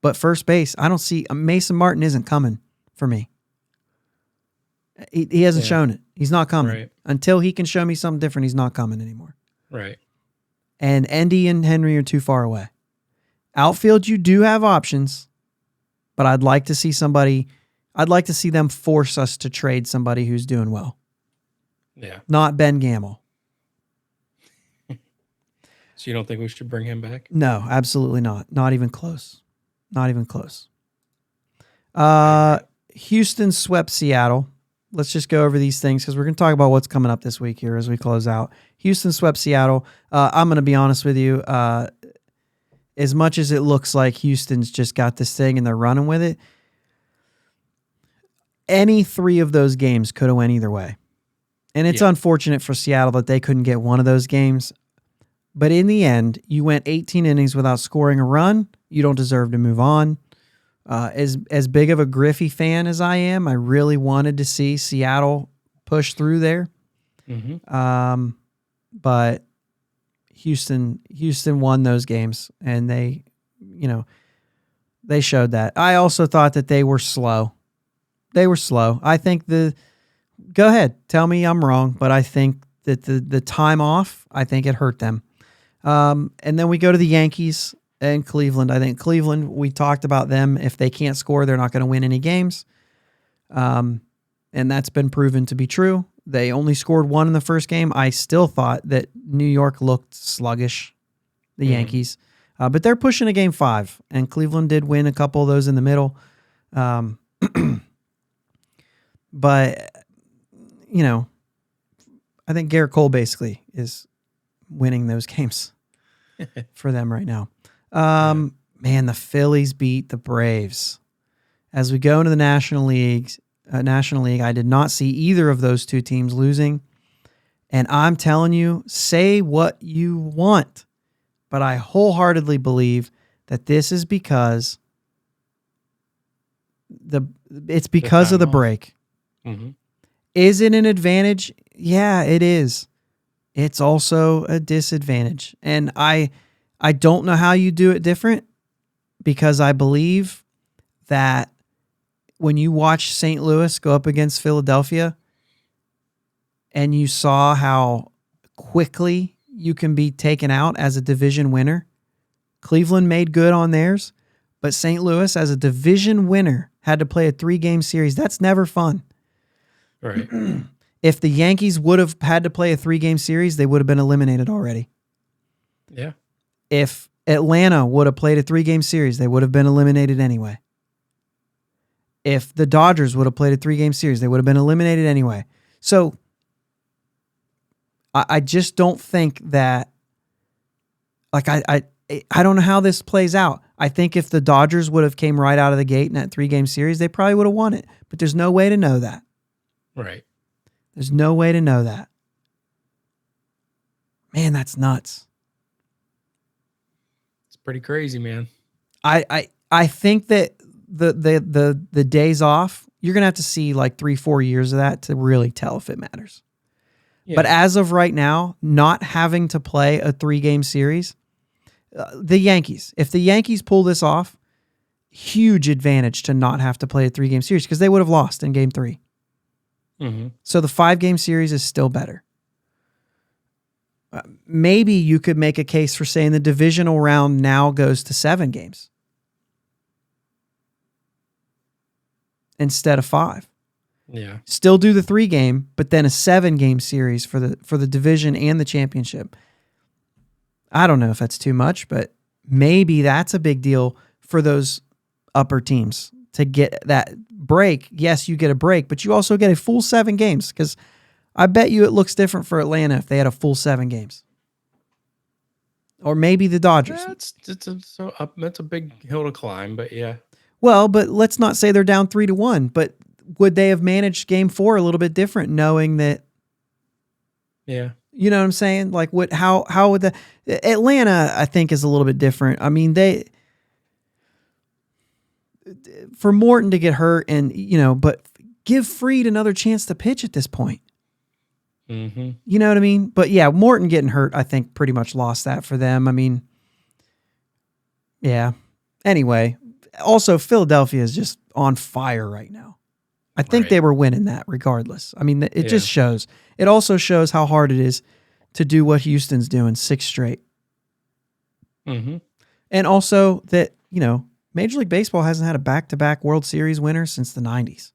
But first base, I don't see Mason Martin isn't coming for me. He hasn't shown it. He's not coming. Right. Until he can show me something different, he's not coming anymore. Right. And Endy and Henry are too far away. Outfield, you do have options, but I'd like to see them force us to trade somebody who's doing well. Yeah. Not Ben Gamble. So you don't think we should bring him back? No, absolutely not. Not even close. Not even close. Houston swept Seattle. Let's just go over these things because we're going to talk about what's coming up this week here as we close out. Houston swept Seattle. I'm going to be honest with you. As much as it looks like Houston's just got this thing and they're running with it, any 3 of those games could have went either way. And it's unfortunate for Seattle that they couldn't get one of those games. But in the end, you went 18 innings without scoring a run. You don't deserve to move on. As big of a Griffey fan as I am, I really wanted to see Seattle push through there. Mm-hmm. But Houston won those games, and they showed that. I also thought that they were slow. I think go ahead, tell me I'm wrong, but I think that the time off, I think it hurt them. And then we go to the Yankees and Cleveland. I think Cleveland, we talked about them. If they can't score, they're not going to win any games. And that's been proven to be true. They only scored 1 in the first game. I still thought that New York looked sluggish, the Yankees. But they're pushing a game 5, and Cleveland did win a couple of those in the middle. But, I think Garrett Cole basically is winning those games for them right now. Man, the Phillies beat the Braves. As we go into the National League, I did not see either of those two teams losing. And I'm telling you, say what you want, but I wholeheartedly believe that this is because it's because of the break. Mm-hmm. Is it an advantage? Yeah, it is. It's also a disadvantage. And I don't know how you do it different, because I believe that when you watch St. Louis go up against Philadelphia and you saw how quickly you can be taken out as a division winner, Cleveland made good on theirs, but St. Louis as a division winner had to play a 3-game series. That's never fun. Right. If the Yankees would have had to play a 3-game series, they would have been eliminated already. Yeah. If Atlanta would have played a 3-game series, they would have been eliminated anyway. If the Dodgers would have played a 3-game series, they would have been eliminated anyway. So I just don't think that, like, I don't know how this plays out. I think if the Dodgers would have came right out of the gate in that 3-game series, they probably would have won it. But there's no way to know that. Right. There's no way to know that. Man, that's nuts. It's pretty crazy, man. I think that the days off, you're gonna have to see like 3-4 years of that to really tell if it matters. Yeah. But as of right now, not having to play a 3-game series, the Yankees, if the Yankees pull this off, huge advantage to not have to play a 3-game series, because they would have lost in game 3. Mm-hmm. So the 5-game series is still better. Maybe you could make a case for saying the divisional round now goes to 7 games instead of 5. Yeah. Still do the 3-game, but then a 7-game series for the division and the championship. I don't know if that's too much, but maybe that's a big deal for those upper teams to get that break. Yes, you get a break, but you also get a full 7 games, because I bet you it looks different for Atlanta if they had a full 7 games. Or maybe the Dodgers. Yeah, that's a big hill to climb, but yeah. Well, but let's not say they're down 3-1, but would they have managed game 4 a little bit different, knowing that? Yeah. You know what I'm saying? Like, how would Atlanta, I think, is a little bit different. I mean, for Morton to get hurt and, but give Fried another chance to pitch at this point. Mm-hmm. You know what I mean? But yeah, Morton getting hurt, I think, pretty much lost that for them. I mean, yeah. Anyway, also Philadelphia is just on fire right now. I think they were winning that regardless. I mean, it just shows. It also shows how hard it is to do what Houston's doing, 6 straight. Mm-hmm. And also that, Major League Baseball hasn't had a back-to-back World Series winner since the 90s.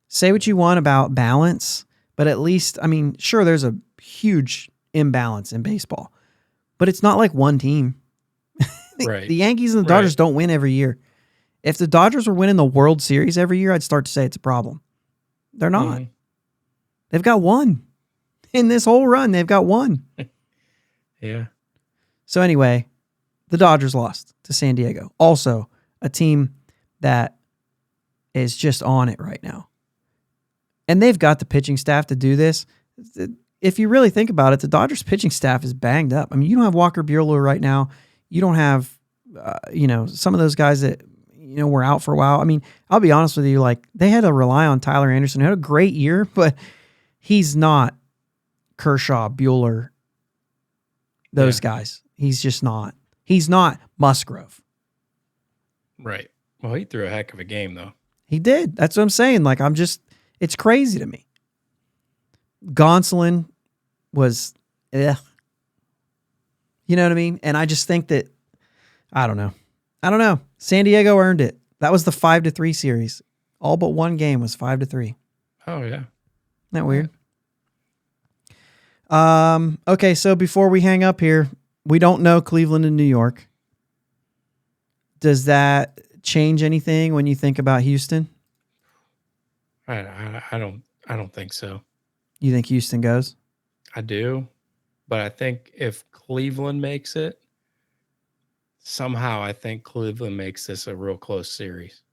Say what you want about balance, but at least, I mean, sure, there's a huge imbalance in baseball, but it's not like one team. Right. The Yankees and the Dodgers don't win every year. If the Dodgers were winning the World Series every year, I'd start to say it's a problem. They're not. They've got 1. In this whole run, they've got 1. Yeah. So anyway, the Dodgers lost to San Diego. Also, a team that is just on it right now. And they've got the pitching staff to do this. If you really think about it, the Dodgers pitching staff is banged up. I mean, you don't have Walker Buehler right now. You don't have, some of those guys that, were out for a while. I mean, I'll be honest with you, like, they had to rely on Tyler Anderson, who had a great year, but he's not Kershaw, Buehler, those guys. He's just not. He's not Musgrove. Right. Well, he threw a heck of a game, though. He did. That's what I'm saying. Like, it's crazy to me. Gonsolin was, You know what I mean? And I just think that, I don't know. San Diego earned it. That was the 5-3 series. All but one game was 5-3. Oh, yeah. Isn't that weird? Okay, so before we hang up here, We don't know Cleveland and New York. Does that change anything when you think about Houston? I don't think so. You think Houston goes? I do, but I think if Cleveland makes it, somehow I think Cleveland makes this a real close series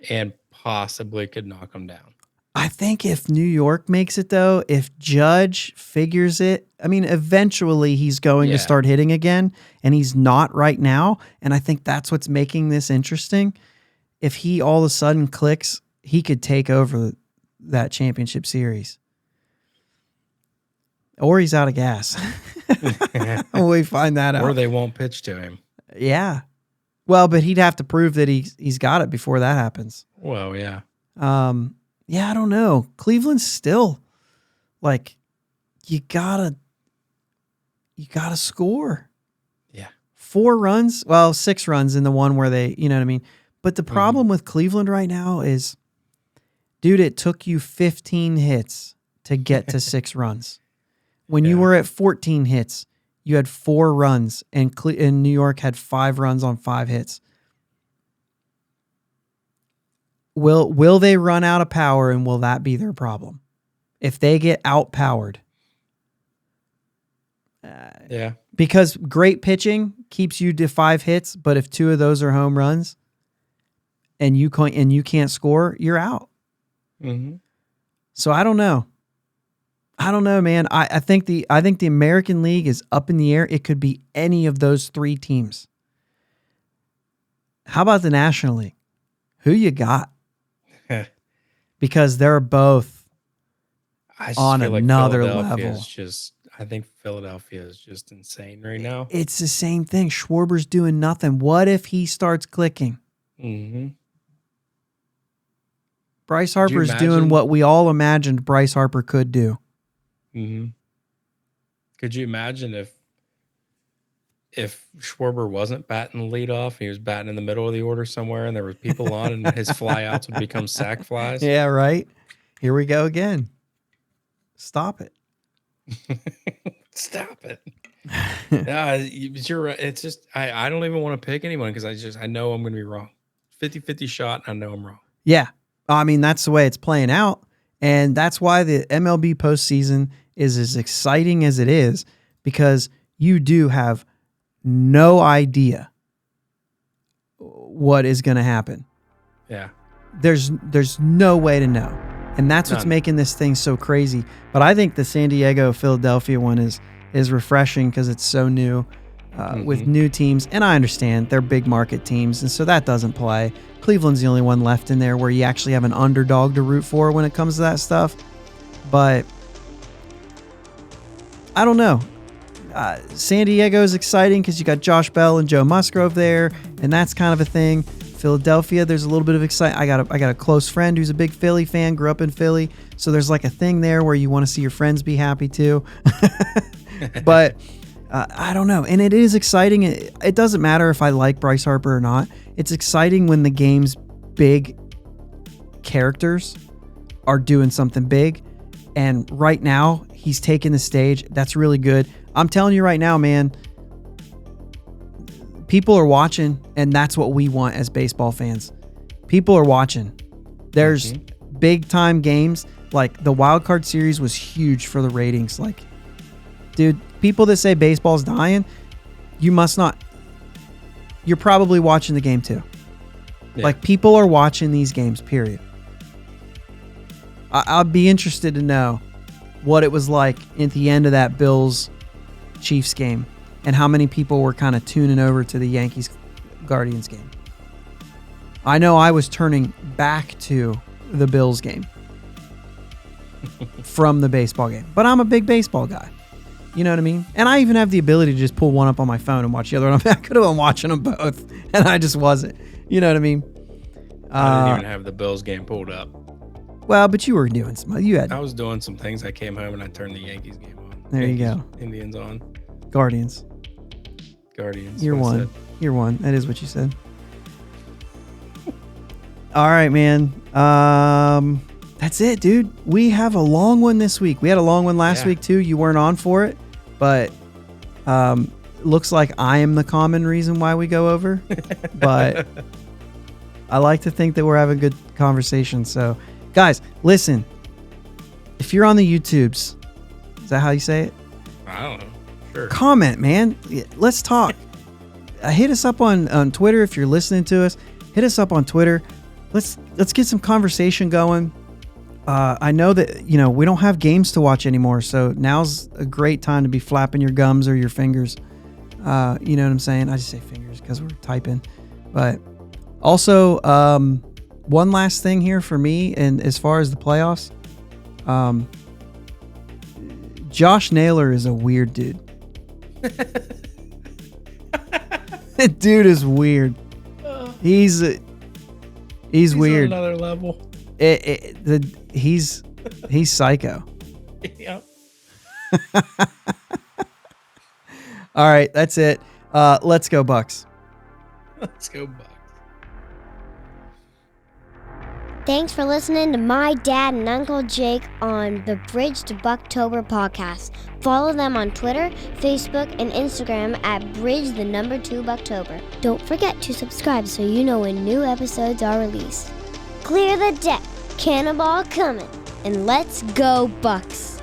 and possibly could knock them down. I think if New York makes it, though, if Judge figures it, I mean, eventually he's going to start hitting again, and he's not right now. And I think that's what's making this interesting. If he all of a sudden clicks, he could take over that championship series. Or he's out of gas. We find that out. Or they won't pitch to him. Yeah. Well, but he'd have to prove that he's got it before that happens. Well, yeah. Yeah, I don't know. Cleveland's still like you gotta score. Yeah. 4 runs. Well, 6 runs in the one where they, you know what I mean? But the problem with Cleveland right now is, dude, it took you 15 hits to get to 6 runs. When you were at 14 hits, you had 4 runs, and New York had 5 runs on 5 hits. Will they run out of power, and will that be their problem? If they get outpowered. Yeah. Because great pitching keeps you to 5 hits, but if 2 of those are home runs and you can't score, you're out. Mm-hmm. So I don't know. I don't know, man. I think the American League is up in the air. It could be any of those 3 teams. How about the National League? Who you got? Because they're both on another level. I think Philadelphia is just insane right now. It's the same thing. Schwarber's doing nothing. What if he starts clicking? Mm-hmm. Bryce Harper's doing what we all imagined Bryce Harper could do. Mm-hmm. Could you imagine if Schwarber wasn't batting the leadoff, he was batting in the middle of the order somewhere, and there were people on, and his flyouts would become sac flies? Yeah, right. Here we go again. Stop it. Stop it. You're right. It's just I don't even want to pick anyone because I know I'm going to be wrong. 50-50 shot, and I know I'm wrong. Yeah. I mean, that's the way it's playing out, and that's why the MLB postseason is as exciting as it is, because you do have no idea what is going to happen. Yeah. There's no way to know. And that's what's making this thing so crazy. But I think the San Diego-Philadelphia one is refreshing because it's so new with new teams. And I understand they're big market teams, and so that doesn't play. Cleveland's the only one left in there where you actually have an underdog to root for when it comes to that stuff. But I don't know. San Diego is exciting because you got Josh Bell and Joe Musgrove there, and that's kind of a thing. Philadelphia, there's a little bit of excitement. I got a close friend who's a big Philly fan, grew up in Philly, so there's like a thing there where you want to see your friends be happy too. But I don't know, and it is exciting. It doesn't matter if I like Bryce Harper or not. It's exciting when the game's big characters are doing something big, and right now he's taking the stage. That's really good. I'm telling you right now, man, people are watching, and that's what we want as baseball fans. People are watching. There's big time games. Like the wild card series was huge for the ratings. Like, dude, people that say baseball's dying, you must not. You're probably watching the game too. Yeah. Like, people are watching these games, period. I'd be interested to know what it was like at the end of that Bills-Chiefs game and how many people were kind of tuning over to the Yankees-Guardians game. I know I was turning back to the Bills game from the baseball game, but I'm a big baseball guy. You know what I mean? And I even have the ability to just pull one up on my phone and watch the other one. I could have been watching them both, and I just wasn't. You know what I mean? I didn't even have the Bills game pulled up. Well, but you were doing some. I was doing some things. I came home and I turned the Yankees game on. There you go. Indians on. Guardians. You're one. You're one. That is what you said. All right, man. That's it, dude. We have a long one this week. We had a long one last week too. You weren't on for it, but Looks like I am the common reason why we go over, but I like to think that we're having good conversation. So, guys, listen. If you're on the YouTubes, is that how you say it? I don't know. Sure. Comment, man. Let's talk. Hit us up on Twitter if you're listening to us. Hit us up on Twitter. Let's get some conversation going. I know that we don't have games to watch anymore, so now's a great time to be flapping your gums or your fingers. You know what I'm saying? I just say fingers because we're typing. But also, one last thing here for me, and as far as the playoffs, Josh Naylor is a weird dude. That dude is weird. He's weird. On another level. He's psycho. Yep. All right, that's it. Let's go Bucks. Let's go Bucks. Thanks for listening to my dad and Uncle Jake on the Bridge to Buctober podcast. Follow them on Twitter, Facebook, and Instagram at Bridge2Buctober. Don't forget to subscribe so you know when new episodes are released. Clear the deck, cannonball coming, and let's go Bucks!